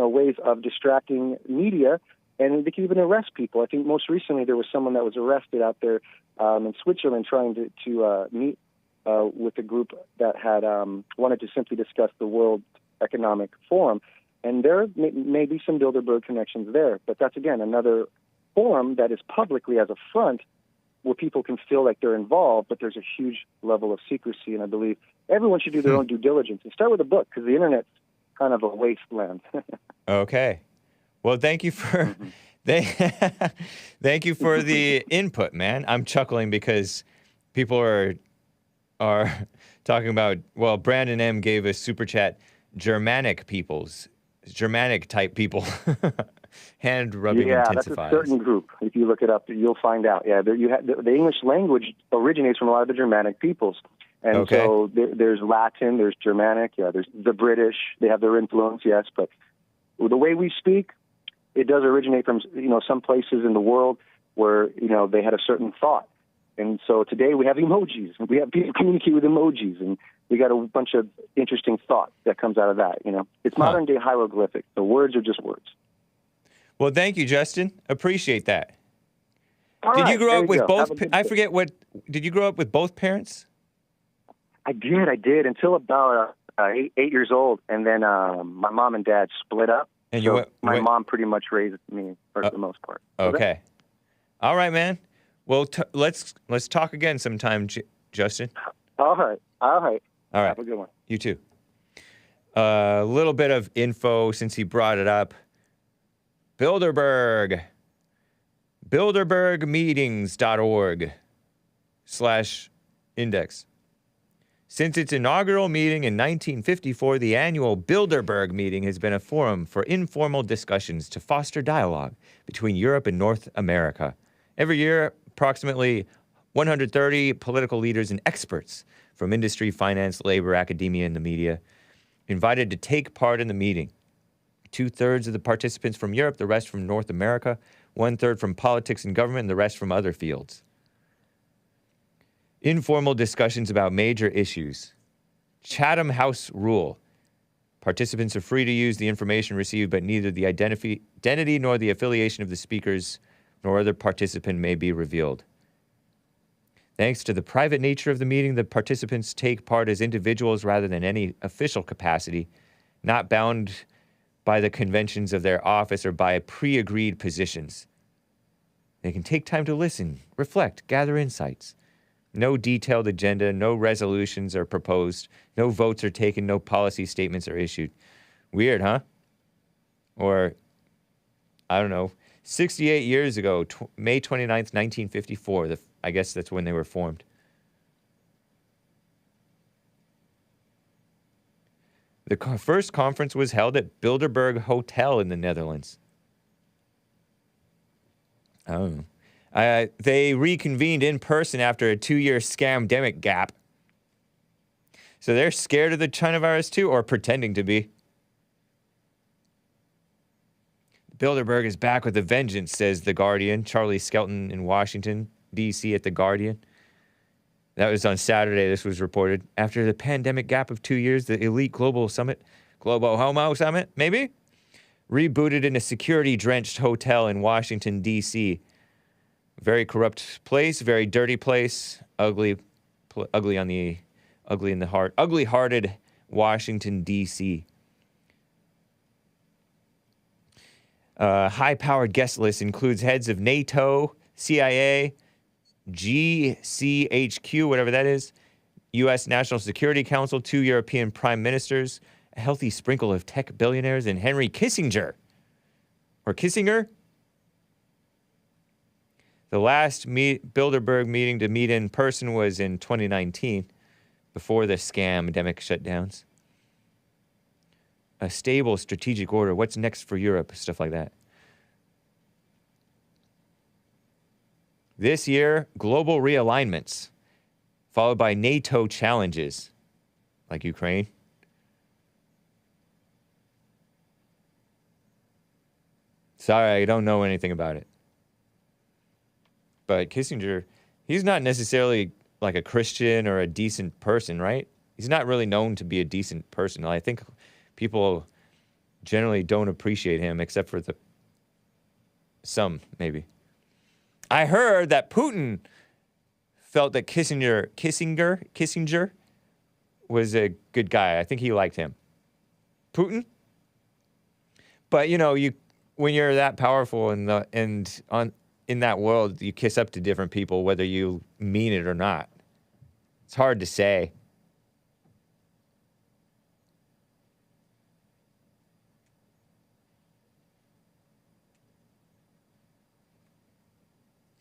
ways of distracting media, and they can even arrest people. I think most recently there was someone that was arrested out there in Switzerland trying to meet with a group that had wanted to simply discuss the World Economic Forum. And there may be some Bilderberg connections there. But that's, again, another forum that is publicly as a front where people can feel like they're involved, but there's a huge level of secrecy. And I believe everyone should do their own due diligence and start with a book, because the Internet's kind of a wasteland. Okay. Well, thank you for thank you for the input, man. I'm chuckling because people are talking about, well, Brandon M gave us super chat, Germanic type people. Hand rubbing intensifies. That's a certain group. If you look it up, you'll find out. Yeah, the English language originates from a lot of the Germanic peoples. And so there's Latin, there's Germanic, there's the British. They have their influence, yes. But the way we speak, it does originate from, some places in the world where, they had a certain thought. And so today we have emojis. We have people communicate with emojis, and we got a bunch of interesting thought that comes out of that. It's modern day hieroglyphic. The words are just words. Well, thank you, Justin. Appreciate that. Did you grow up with both? I forget what. Did you grow up with both parents? I did until about 8 years old, and then my mom and dad split up. And my mom pretty much raised me for the most part. Okay. All right, man. Well, let's talk again sometime, Justin. All right. Have a good one. You too. A little bit of info since he brought it up. Bilderberg. Bilderbergmeetings.org/index. Since its inaugural meeting in 1954, the annual Bilderberg meeting has been a forum for informal discussions to foster dialogue between Europe and North America. Every year, approximately 130 political leaders and experts from industry, finance, labor, academia, and the media invited to take part in the meeting. 2/3 of the participants from Europe, the rest from North America, 1/3 from politics and government, and the rest from other fields. Informal discussions about major issues. Chatham House rule. Participants are free to use the information received, but neither the identity nor the affiliation of the speakers nor other participant may be revealed. Thanks to the private nature of the meeting, the participants take part as individuals rather than any official capacity, not bound by the conventions of their office or by pre-agreed positions. They can take time to listen, reflect, gather insights. No detailed agenda, no resolutions are proposed, no votes are taken, no policy statements are issued. Weird, huh? Or, I don't know, 68 years ago, May 29th, 1954. I guess that's when they were formed. The first conference was held at Bilderberg Hotel in the Netherlands. Oh. They reconvened in person after a 2-year scamdemic gap. So they're scared of the China virus too, or pretending to be. Bilderberg is back with a vengeance, says The Guardian. Charlie Skelton in Washington, D.C. at The Guardian. That was on Saturday, this was reported. After the pandemic gap of 2 years, the elite global Homo Summit, maybe? Rebooted in a security-drenched hotel in Washington, D.C. Very corrupt place, very dirty place, ugly-hearted Washington, D.C. High-powered guest list includes heads of NATO, CIA, GCHQ, whatever that is, U.S. National Security Council, 2 European prime ministers, a healthy sprinkle of tech billionaires, and Henry Kissinger. Or Kissinger? The last Bilderberg meeting to meet in person was in 2019, before the scam-demic shutdowns. A stable strategic order. What's next for Europe? Stuff like that. This year, global realignments, followed by NATO challenges, like Ukraine. Sorry, I don't know anything about it. But Kissinger, he's not necessarily like a Christian or a decent person, right? He's not really known to be a decent person. I think people generally don't appreciate him, except for some, maybe. I heard that Putin felt that Kissinger was a good guy. I think he liked him. Putin? But when you're that powerful in that world, you kiss up to different people, whether you mean it or not. It's hard to say.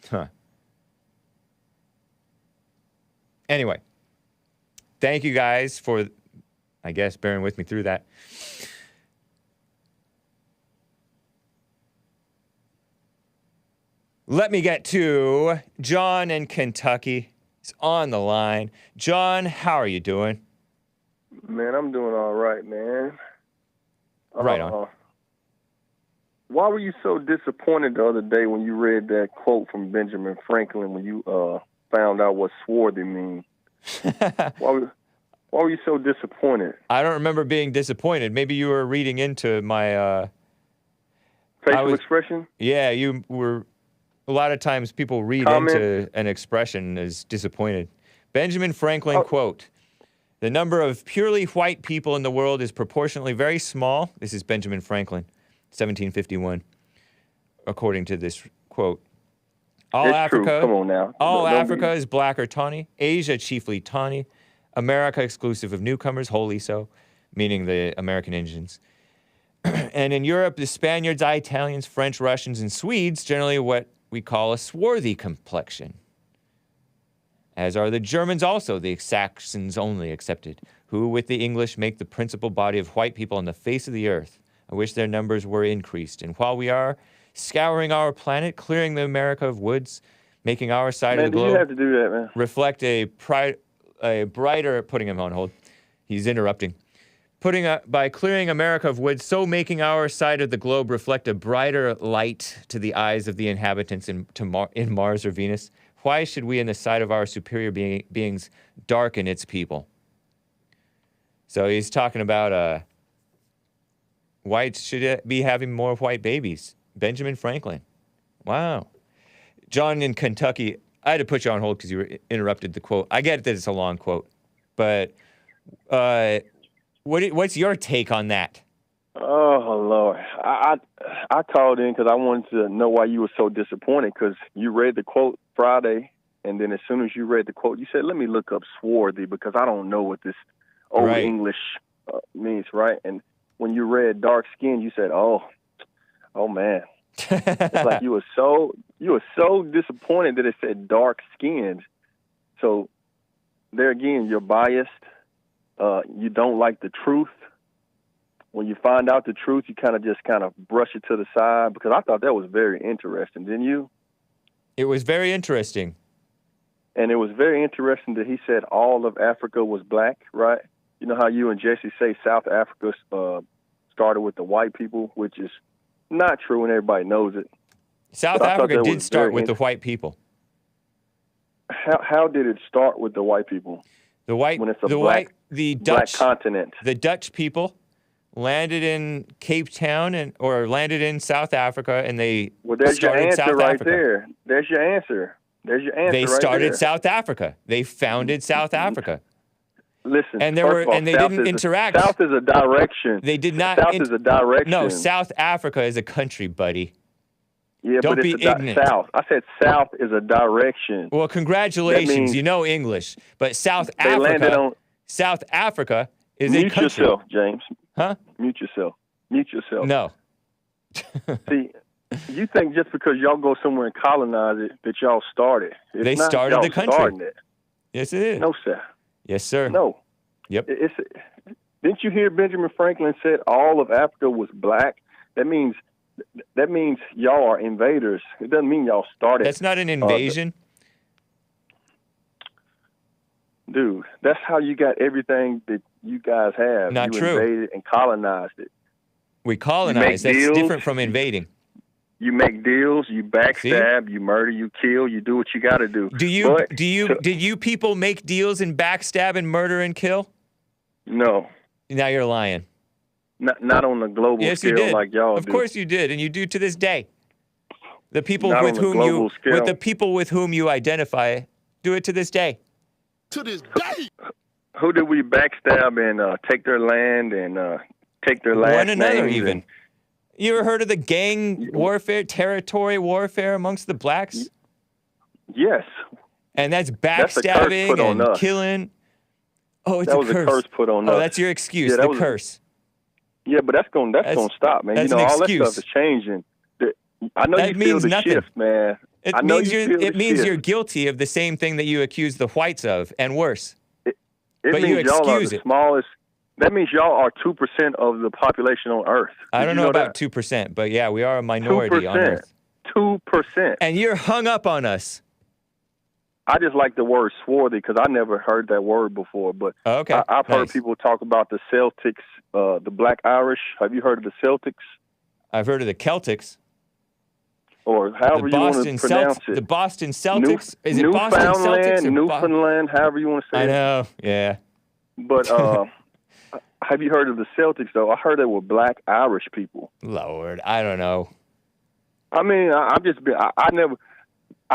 Huh. Anyway, thank you guys for, I guess, bearing with me through that. Let me get to John in Kentucky. He's on the line. John, how are you doing? Man, I'm doing all right, man. Right on. Why were you so disappointed the other day when you read that quote from Benjamin Franklin when you found out what swarthy means? Why were you so disappointed? I don't remember being disappointed. Maybe you were reading into my... facial expression? Yeah, you were... A lot of times people read into an expression as disappointed. Benjamin Franklin quote, "The number of purely white people in the world is proportionately very small." This is Benjamin Franklin, 1751, according to this quote. All it's Africa, true. Come on now. all Africa is black or tawny. Asia chiefly tawny. America exclusive of newcomers, wholly so, meaning the American Indians. And in Europe, the Spaniards, Italians, French, Russians, and Swedes, generally what we call a swarthy complexion. As are the Germans also, the Saxons only excepted, who with the English make the principal body of white people on the face of the earth. I wish their numbers were increased. And while we are scouring our planet, clearing the America of woods, making our side of the globe you have to do that, man. reflect a brighter, putting him on hold, he's interrupting. By clearing America of woods, so making our side of the globe reflect a brighter light to the eyes of the inhabitants in Mars or Venus. Why should we, in the sight of our superior beings, darken its people? So he's talking about whites should be having more white babies. Benjamin Franklin. Wow. John in Kentucky, I had to put you on hold because you interrupted the quote. I get that it's a long quote, but what's your take on that? Oh, Lord. I called in because I wanted to know why you were so disappointed, because you read the quote Friday, and then as soon as you read the quote, you said, let me look up swarthy because I don't know what this old English means, right? And when you read dark skin, you said, oh, man. It's like you were so disappointed that it said dark skinned. So there again, you're biased. You don't like the truth. When you find out the truth, you kind of brush it to the side, because I thought that was very interesting, didn't you? It was very interesting. And it was very interesting that he said all of Africa was black, right? You know how you and Jesse say South Africa started with the white people, which is not true, and everybody knows it. South Africa did start with the white people. How did it start with the white people? When it's the Dutch continent. The Dutch people landed in Cape Town or landed in South Africa, and they there's started your answer South right Africa. there. There's your answer. They started South Africa. They founded South Africa. Listen, and they didn't interact. South is a direction. They did not. South is a direction. No, South Africa is a country, buddy. Yeah, Don't but be ignorant. South. I said South is a direction. Well, congratulations. You know English, but South Africa is a country. Mute yourself, James. Huh? Mute yourself. Mute yourself. No. See, you think just because y'all go somewhere and colonize it that y'all started? They started the country. It. Yes, it is. No, sir. Yes, sir. No. Yep. Didn't you hear Benjamin Franklin said all of Africa was black? That means y'all are invaders. It doesn't mean y'all started. That's not an invasion. Dude, that's how you got everything that you guys have. Not you true. Invaded and colonized it. We colonized. That's different from invading. You make deals, you backstab, you murder, you kill, you do what you got to do. Did you people make deals and backstab and murder and kill? No. Now you're lying. Not on the global yes, scale you did. like y'all Of do. course you did, and you do to this day. The people Not with on the whom global scale. the people with whom you identify do it to this day. To this day. Who did we backstab and take their land and take their last One another, names even. You ever heard of the gang warfare, territory warfare amongst the blacks? Yes. And that's That's a curse backstabbing put on and us. killing. Oh, it's That a was curse. a curse put on us. Oh, that's your excuse, Yeah, that the was curse. Yeah, but that's gonna stop, man. That's You know, an all excuse. that stuff is changing. I know That you feel means the nothing. shift, man. It I know means you feel the shift. you're guilty of the same thing that you accuse the whites of, and worse. It but means you y'all are excuse the it. smallest. That means y'all are 2% of the population on Earth. I don't Did you know about that? 2%, but yeah, we are a minority on 2%. Earth. 2%. And you're hung up on us. I just like the word swarthy because I never heard that word before. But Okay, I've heard nice. people talk about the Celtics, the Black Irish. Have you heard of the Celtics? I've heard of the Celtics. Or however you want to pronounce it. The Boston Celtics. Is it Boston Celtics or Newfoundland, however you want to say I it. know, yeah. But have you heard of the Celtics, though? I heard they were Black Irish people. Lord, I don't know. I mean, I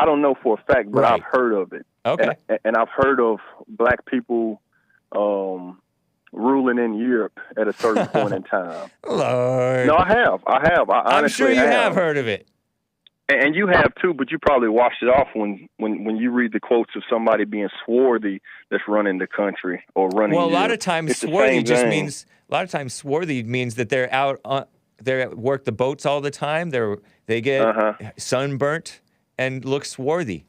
don't know for a fact, but Right. I've heard of it. Okay. And I've heard of black people ruling in Europe at a certain point in time. Lord. No, I have. I I'm sure honestly you have have heard of it. And you have too, but you probably washed it off when you read the quotes of somebody being swarthy that's running the country or running. Well, a lot Europe. of times It's the swarthy same just thing. means swarthy means that they're out on they work the boats all the time. They get sunburnt and look swarthy,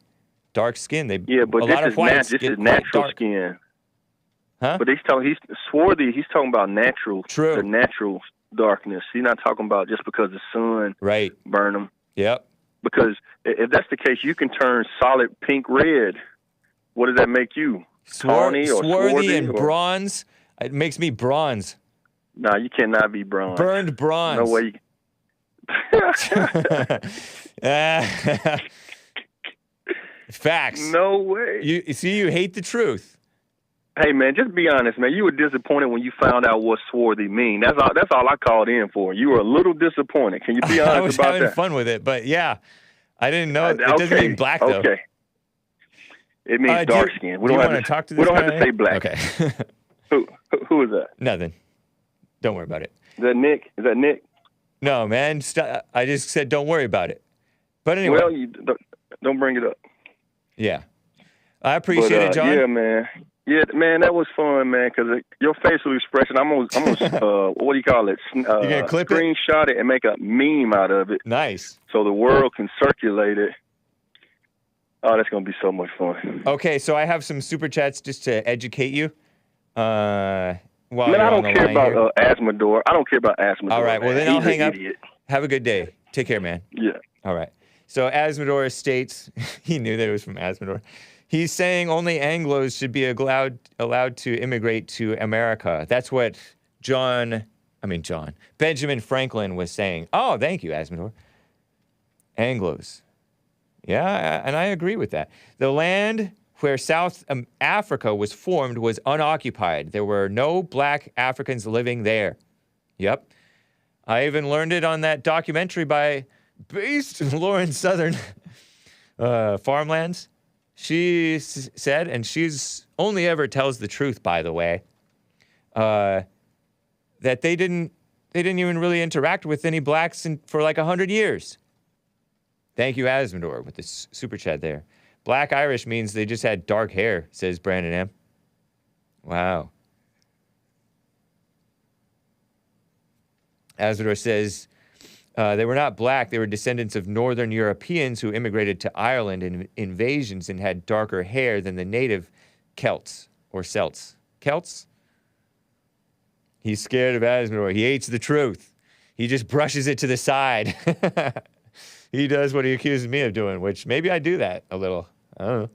dark skin. Yeah, but a lot of whites this get is natural dark. skin. Huh? But he's swarthy. He's talking about natural, True. the natural darkness. He's not talking about just because the sun Right. burn them. Yep. Because if that's the case, you can turn solid pink red. What does that make you? Tawny or swarthy and or- bronze. It makes me bronze. No, you cannot be bronze. Burned bronze. No way. Facts. No way. You see, you hate the truth. Hey man, just be honest, man. You were disappointed when you found out what swarthy mean. That's all I called in for. You were a little disappointed. Can you be honest I was about having that? fun with it, but yeah, I didn't know. It doesn't mean black though. Okay. It means Do dark skin. We you don't want have to talk to We this don't have guy? to say black. Okay. Who is that? Nothing. Don't worry about it. Is that Nick? Is that Nick? No, man. I just said don't worry about it. But anyway. Well, you don't bring it up. Yeah. I appreciate it, John. Yeah, man. Yeah, man, that was fun, man, because your facial expression, I'm gonna what do you call it? You gonna clip it? Screenshot it and make a meme out of it. Nice. So the world can circulate it. Oh, that's going to be so much fun. Okay, so I have some super chats just to educate you. While Man, you're I on don't the care line about here. Azzmador. I don't care about Azzmador. All right, well, then I'll He's hang an up. Idiot. Have a good day. Take care, man. Yeah. All right. So Azzmador states, he knew that it was from Azzmador. He's saying only Anglos should be allowed to immigrate to America. That's what Benjamin Franklin was saying. Oh, thank you, Azzmador. Anglos. Yeah, and I agree with that. The land where South Africa was formed was unoccupied. There were no black Africans living there. Yep. I even learned it on that documentary by Beast Lauren Southern Farmlands. She said, and she's only ever tells the truth, by the way, that they didn't even really interact with any blacks for like 100 years. Thank you, Azzmador, with this super chat there. Black Irish means they just had dark hair, says Brandon M. Wow. Azzmador says they were not black. They were descendants of Northern Europeans who immigrated to Ireland in invasions and had darker hair than the native Celts or Celts. Celts? He's scared of Azzmador. He hates the truth. He just brushes it to the side. He does what he accuses me of doing, which maybe I do that a little. I don't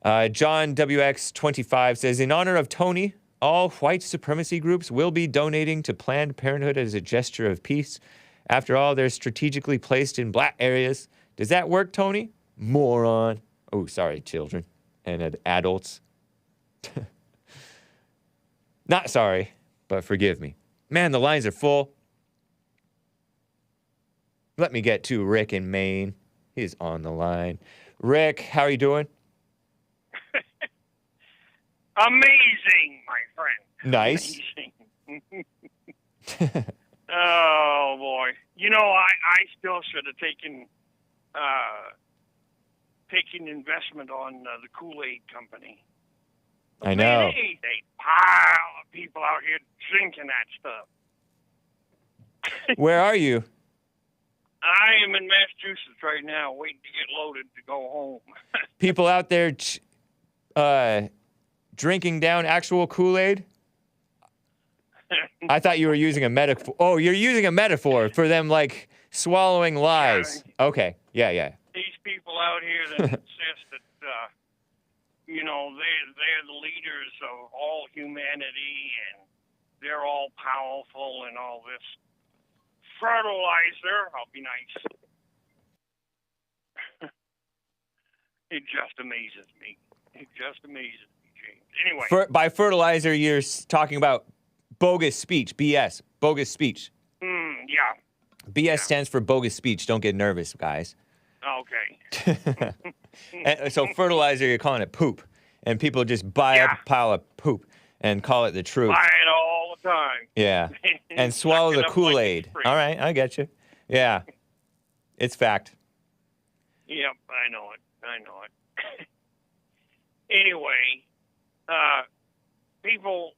know. John WX25 says, in honor of Tony, all white supremacy groups will be donating to Planned Parenthood as a gesture of peace. After all, they're strategically placed in black areas. Does that work, Tony? Moron. Oh, sorry, children and adults. Not sorry, but forgive me. Man, the lines are full. Let me get to Rick in Maine. He's on the line. Rick, how are you doing? Amazing, my friend. Nice. Amazing. Oh, boy. You know, I still should have taken investment on the Kool-aid company. I know. They pile of people out here drinking that stuff. Where are you? I am in Massachusetts right now, waiting to get loaded to go home. People out there drinking down actual Kool-Aid? I thought you were using a metaphor. Oh, you're using a metaphor for them, like, swallowing lies. Yeah. Okay. Yeah. These people out here that insist that, you know, they're the leaders of all humanity and they're all powerful and all this. Fertilizer, I'll be nice. It just amazes me. It just amazes me, James. Anyway. By fertilizer, you're talking about bogus speech, BS. Bogus speech. Yeah. BS stands for bogus speech. Don't get nervous, guys. Okay. And so fertilizer, you're calling it poop. And people just buy up a pile of poop and call it the truth. Buy it all the time. Yeah. And swallow the Kool-Aid. All right, I get you. Yeah. It's fact. Yep, I know it. Anyway, people,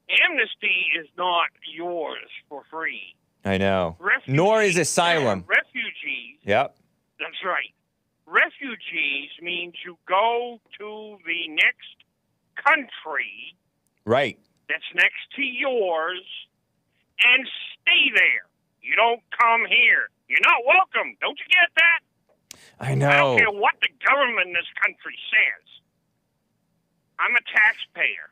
amnesty is not yours for free. I know. Refugees, Nor is asylum. Refugees. Yep. That's right. Refugees means you go to the next country. Right. That's next to yours and stay there. You don't come here. You're not welcome. Don't you get that? I know. I don't care what the government in this country says. I'm a taxpayer,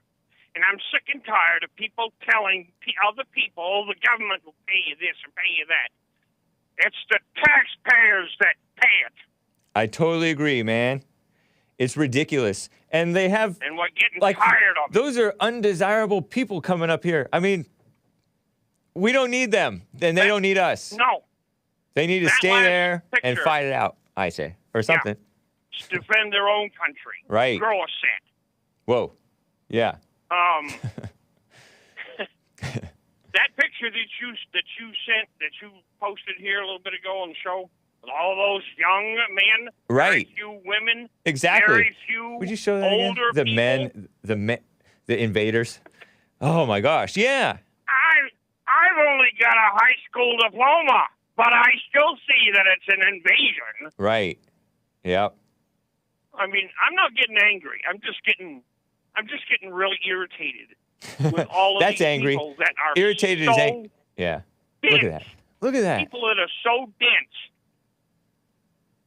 and I'm sick and tired of people telling other people, oh, the government will pay you this and pay you that. It's the taxpayers that pay it. I totally agree, man. It's ridiculous. And they have... And we're getting tired of it. Those are undesirable people coming up here. I mean, we don't need them, and they don't need us. No. They need to stay there and fight it out, I say, or something. Yeah. Defend their own country. Right. Grow a set. Whoa. Yeah. That picture that you posted here a little bit ago on the show, All those young men, Right. very few women, Exactly. very few Would you show that again? older The people. men, the invaders. Oh my gosh, yeah. I've only got a high school diploma, but I still see that it's an invasion. Right. Yep. I mean, I'm not getting angry. I'm just getting really irritated with all of That's these angry. people that are Irritated so is angry. Yeah. Look at that. Look at that. people that are so dense,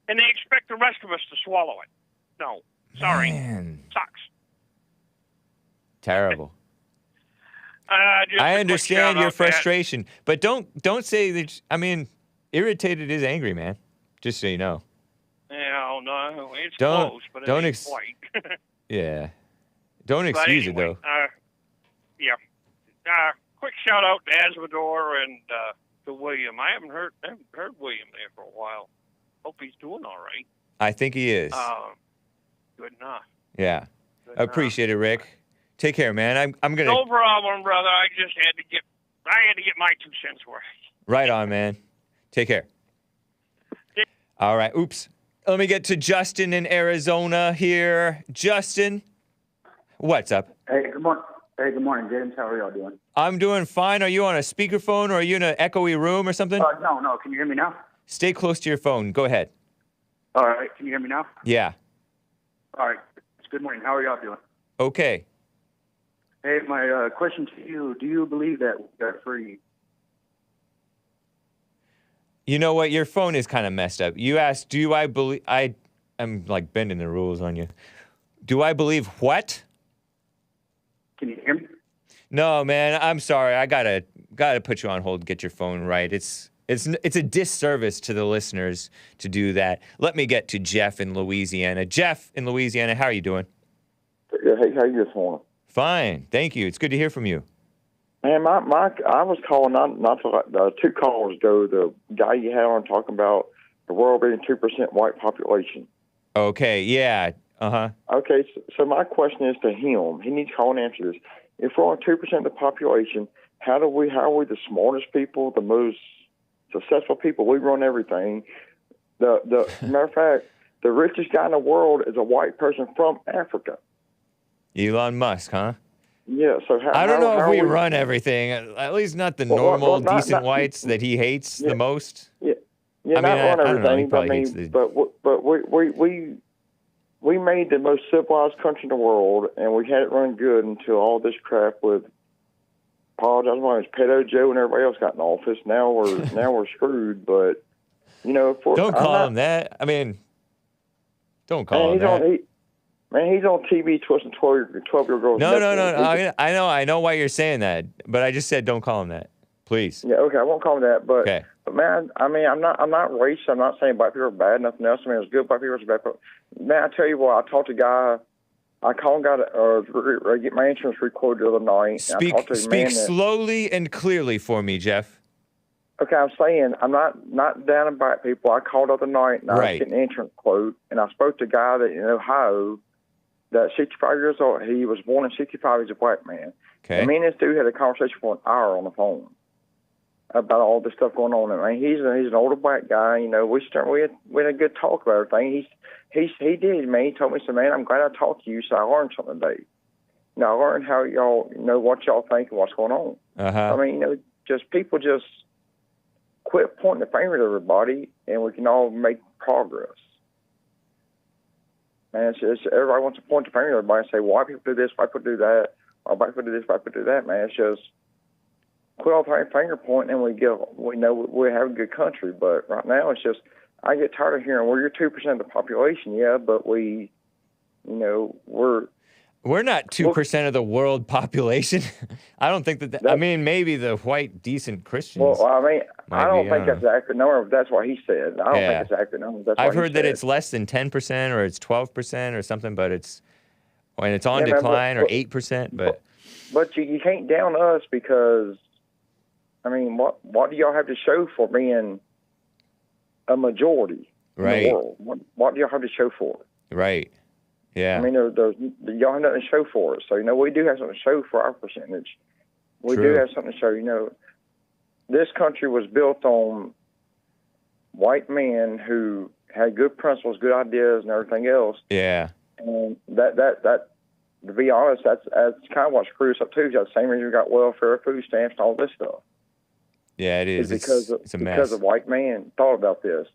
and they expect the rest of us to swallow it. No, sorry, Man. sucks. Terrible. Just a I quick understand your shout-out to that. frustration, but don't say that. I mean, irritated is angry, man. Just so you know. Yeah, no, it's Don't- close, but don't it ain't ex- quite. Yeah. Don't But excuse anyway, it though. Yeah. Quick shout out to Azzmador and to William. I haven't heard William there for a while. Hope he's doing all right. I think he is. Good enough. Yeah. I appreciate it, Rick. Take care, man. I'm gonna. No problem, brother. I had to get my 2 cents worth. Right on, man. Take care. All right. Oops. Let me get to Justin in Arizona here. Justin, what's up? Hey, good morning. Hey, good morning, James. How are y'all doing? I'm doing fine. Are you on a speakerphone or are you in an echoey room or something? No. Can you hear me now? Stay close to your phone. Go ahead. All right. Can you hear me now? Yeah. All right. Good morning. How are y'all doing? Okay. Hey, my question to you, do you believe that we are free? You know what? Your phone is kind of messed up. You asked, do I believe... I'm like bending the rules on you. Do I believe what? Can you hear me? No, man. I'm sorry. I gotta put you on hold. Get your phone right. It's a disservice to the listeners to do that. Let me get to Jeff in Louisiana. Jeff in Louisiana, how are you doing? Yeah, hey, how you this morning? Fine, thank you. It's good to hear from you. Man, I was calling not to 2 callers ago. The guy you had on talking about the world being 2% white population. Okay, yeah, uh-huh. Okay, so my question is to him. He needs to call and answer this. If we're on 2% of the population, how are we the smartest people, the most successful people? We run everything. The matter of fact, the richest guy in the world is a white person from Africa. Elon Musk, huh? Yeah, so I don't know if we run everything. At least not the normal, decent whites that he hates the most. Yeah, I mean, not run I don't know. He everything. probably hates the... But we made the most civilized country in the world, and we had it run good until all this crap with Pedo Joe and everybody else got in office. Now we're screwed. But you know, don't call him that. I mean, don't call him that. He's on TV twisting 12-year-old girls. No. I know why you're saying that, but I just said don't call him that, please. Yeah, okay, I won't call him that. But, okay. But man, I mean, I'm not racist. I'm not saying black people are bad. Nothing else. I mean, it's good. Black people are bad. But, man, I tell you what, I talked to a guy. I called and got get my insurance requoted the other night. Speak slowly and clearly for me, Jeff. Okay, I'm saying I'm not down on black people. I called the other night and I was getting an insurance quote, and I spoke to a guy that in Ohio. That 65 years old, he was born in 65. He's a black man. Okay. And me and this dude had a conversation for an hour on the phone about all this stuff going on. And I mean, he's an older black guy. You know, we had a good talk about everything. He did, man. He told me, so man, I'm glad I talked to you. So I learned something today. You know, I learned how y'all what y'all think and what's going on. Uh-huh. I mean, people just quit pointing the finger at everybody, and we can all make progress. Man, it's everybody wants to point the finger at everybody and say, well, white people do this, white people do that, or white people do this, white people do that, man. It's just quit all the finger pointing and we know we have a good country. But right now it's just, I get tired of hearing, well, you're 2% of the population, yeah, but we're not 2% of the world population. I don't think that I mean, maybe the white, decent Christians. Well, I mean, I don't think that's the accurate number. That's what he said. I don't think it's the accurate number. I've heard that it's less than 10% or it's 12% or something, but it's on decline or 8%. But you can't down us because, I mean, what do y'all have to show for being a majority in the world? What do y'all have to show for it? Right. Yeah. I mean, y'all have nothing to show for it. So, we do have something to show for our percentage. We do have something to show. This country was built on white men who had good principles, good ideas, and everything else. Yeah. And that to be honest, that's kind of what screws us up too. That's the same reason we got welfare, food stamps, and all this stuff. Yeah, it is. It's a mess. because of white man thought about this,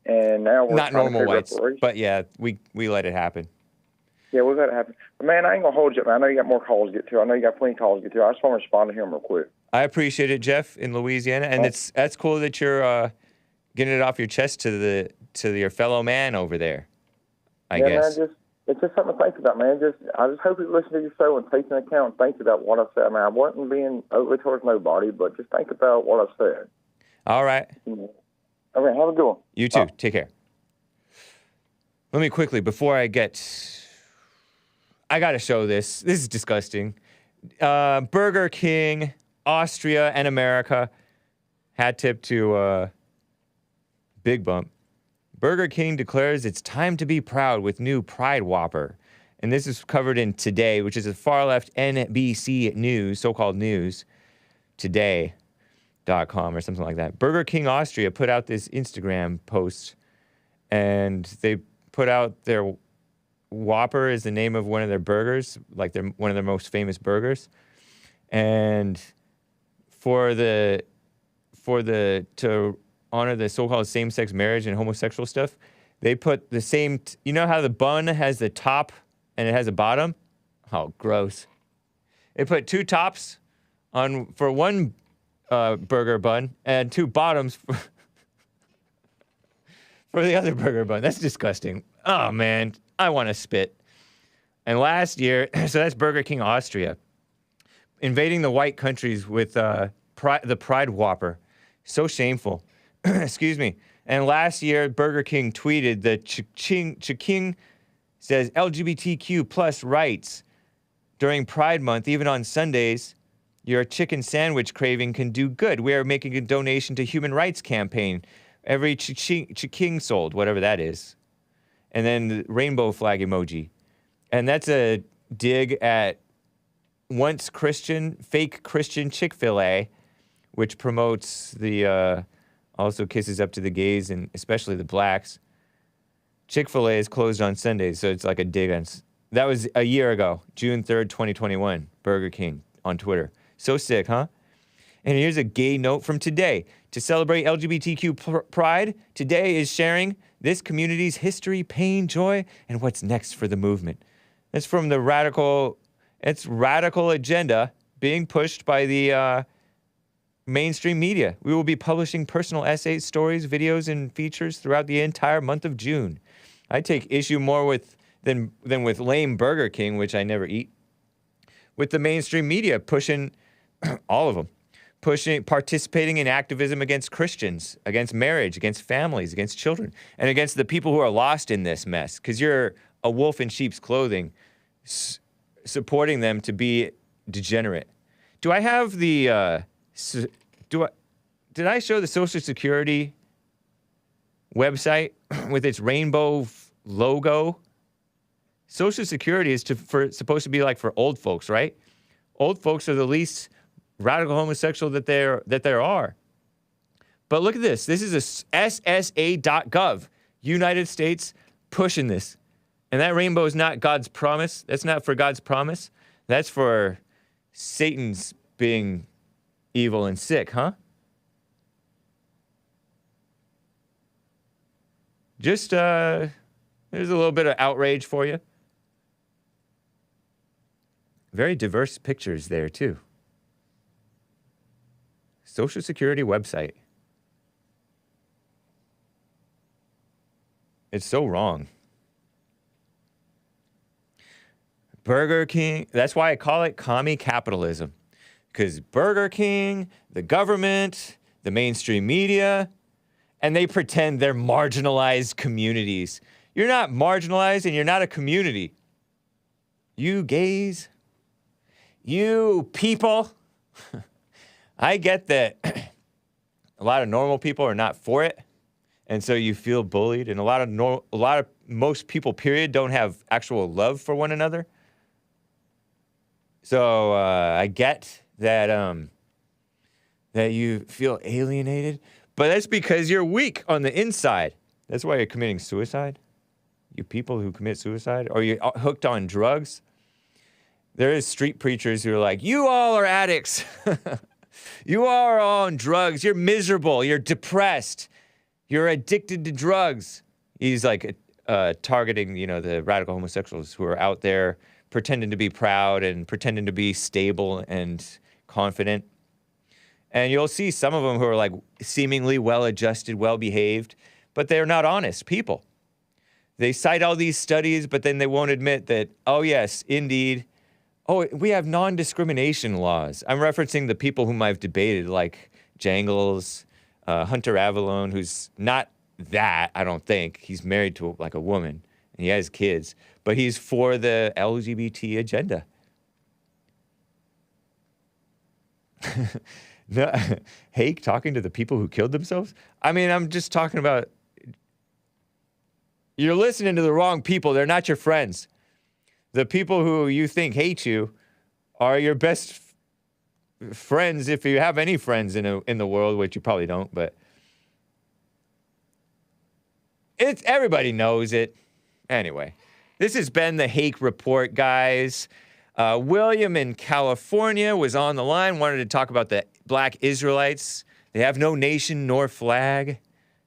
and now we're not trying normal to whites, reparations. but yeah, we let it happen. Yeah, we've got to happen. But man, I ain't gonna hold you up, man. I know you got more calls to get to. I know you got plenty of calls to get to. I just want to respond to him real quick. I appreciate it, Jeff, in Louisiana, and that's cool that you're getting it off your chest to your fellow man over there. I guess. Man, it's just something to think about, man. I just hope you listen to your show and take into account and think about what I said. I mean, I wasn't being ugly towards nobody, but just think about what I said. All right. Okay, have a good one. You too. Take care. Let me quickly, before I got to show this. This is disgusting. Burger King, Austria, and America. Hat tip to Big Bump. Burger King declares it's time to be proud with new Pride Whopper. And this is covered in Today, which is a far-left NBC news, so-called news, today.com or something like that. Burger King Austria put out this Instagram post, and they put out their Whopper is the name of one of their burgers, like one of their most famous burgers. And to honor the so-called same-sex marriage and homosexual stuff, they put the same, you know how the bun has the top and it has a bottom? Oh, gross. They put two tops for one burger bun and two bottoms for the other burger bun. That's disgusting. Oh, man, I want to spit. And last year, so that's Burger King Austria, invading the white countries with the Pride Whopper. So shameful. Excuse me. And last year, Burger King tweeted that King says LGBTQ plus rights during Pride Month, even on Sundays. Your chicken sandwich craving can do good. We are making a donation to Human Rights Campaign. Every King sold, whatever that is. And then the rainbow flag emoji. And that's a dig at once Christian, fake Christian Chick-fil-A, which promotes the, also kisses up to the gays and especially the blacks. Chick-fil-A is closed on Sundays, so it's like a dig on. That was a year ago, June 3rd, 2021, Burger King on Twitter. So sick, huh? And here's a gay note from Today. To celebrate LGBTQ pride, Today is sharing this community's history, pain, joy, and what's next for the movement. That's from the radical agenda being pushed by the mainstream media. We will be publishing personal essays, stories, videos, and features throughout the entire month of June. I take issue more than with lame Burger King, which I never eat, with the mainstream media pushing all of them. Participating in activism against Christians, against marriage, against families, against children, and against the people who are lost in this mess. Because you're a wolf in sheep's clothing, supporting them to be degenerate. Do I have the? Did I show the Social Security website with its rainbow logo? Social Security is supposed to be like for old folks, right? Old folks are the least radical homosexual that there are. But look at this. This is a SSA.gov, United States, pushing this. And that rainbow is not God's promise. That's not for God's promise. That's for Satan's being evil and sick, huh? Just, there's a little bit of outrage for you. Very diverse pictures there, too. Social Security website. It's so wrong. Burger King, that's why I call it commie capitalism. Because Burger King, the government, the mainstream media, and they pretend they're marginalized communities. You're not marginalized and you're not a community. You gays, you people. I get that a lot of normal people are not for it, and so you feel bullied, and most people, period, don't have actual love for one another. So I get that that you feel alienated, But that's because you're weak on the inside. That's why you're committing suicide. You people who commit suicide, or you're hooked on drugs. There is street preachers who are like, you all are addicts. You all are on drugs. You're miserable. You're depressed. You're addicted to drugs. He's like targeting, the radical homosexuals who are out there pretending to be proud and pretending to be stable and confident. And you'll see some of them who are like seemingly well-adjusted, well-behaved, but they're not honest people. They cite all these studies, but then they won't admit that, oh, yes, indeed. Oh, we have non-discrimination laws. I'm referencing the people whom I've debated, like Jangles, Hunter Avallone, who's not that, I don't think. He's married to like a woman, and he has kids, but he's for the LGBT agenda. No, Hake talking to the people who killed themselves? I mean, I'm just talking about, you're listening to the wrong people. They're not your friends. The people who you think hate you are your best friends, if you have any friends in the world, which you probably don't, but everybody knows it. Anyway, this has been the Hake Report, guys. William in California was on the line, wanted to talk about the Black Israelites. They have no nation nor flag.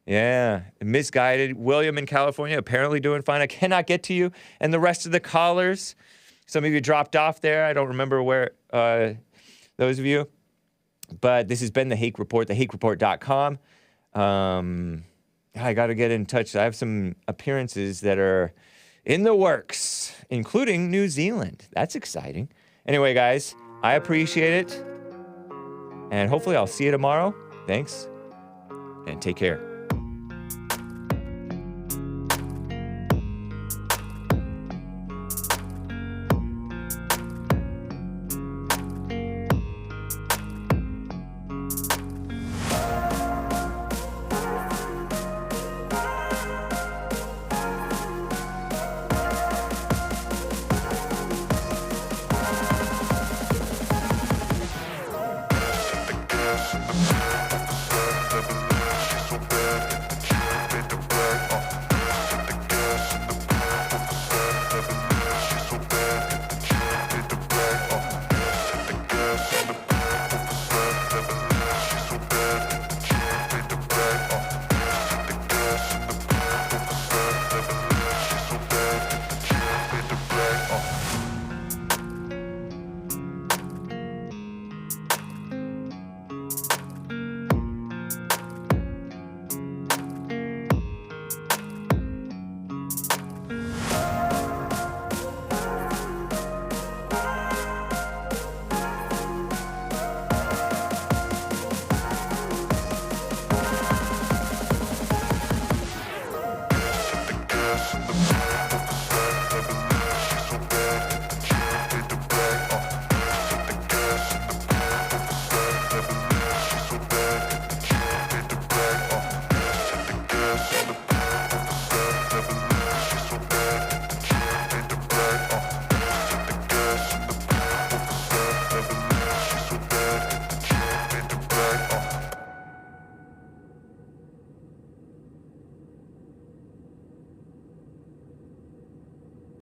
Yeah, misguided. William in California, apparently doing fine. I cannot get to you. And the rest of the callers, some of you dropped off there. I don't remember where, those of you. But this has been the Hake Report, thehakereport.com. I got to get in touch. I have some appearances that are in the works, including New Zealand. That's exciting. Anyway, guys, I appreciate it. And hopefully I'll see you tomorrow. Thanks, and take care. Yes.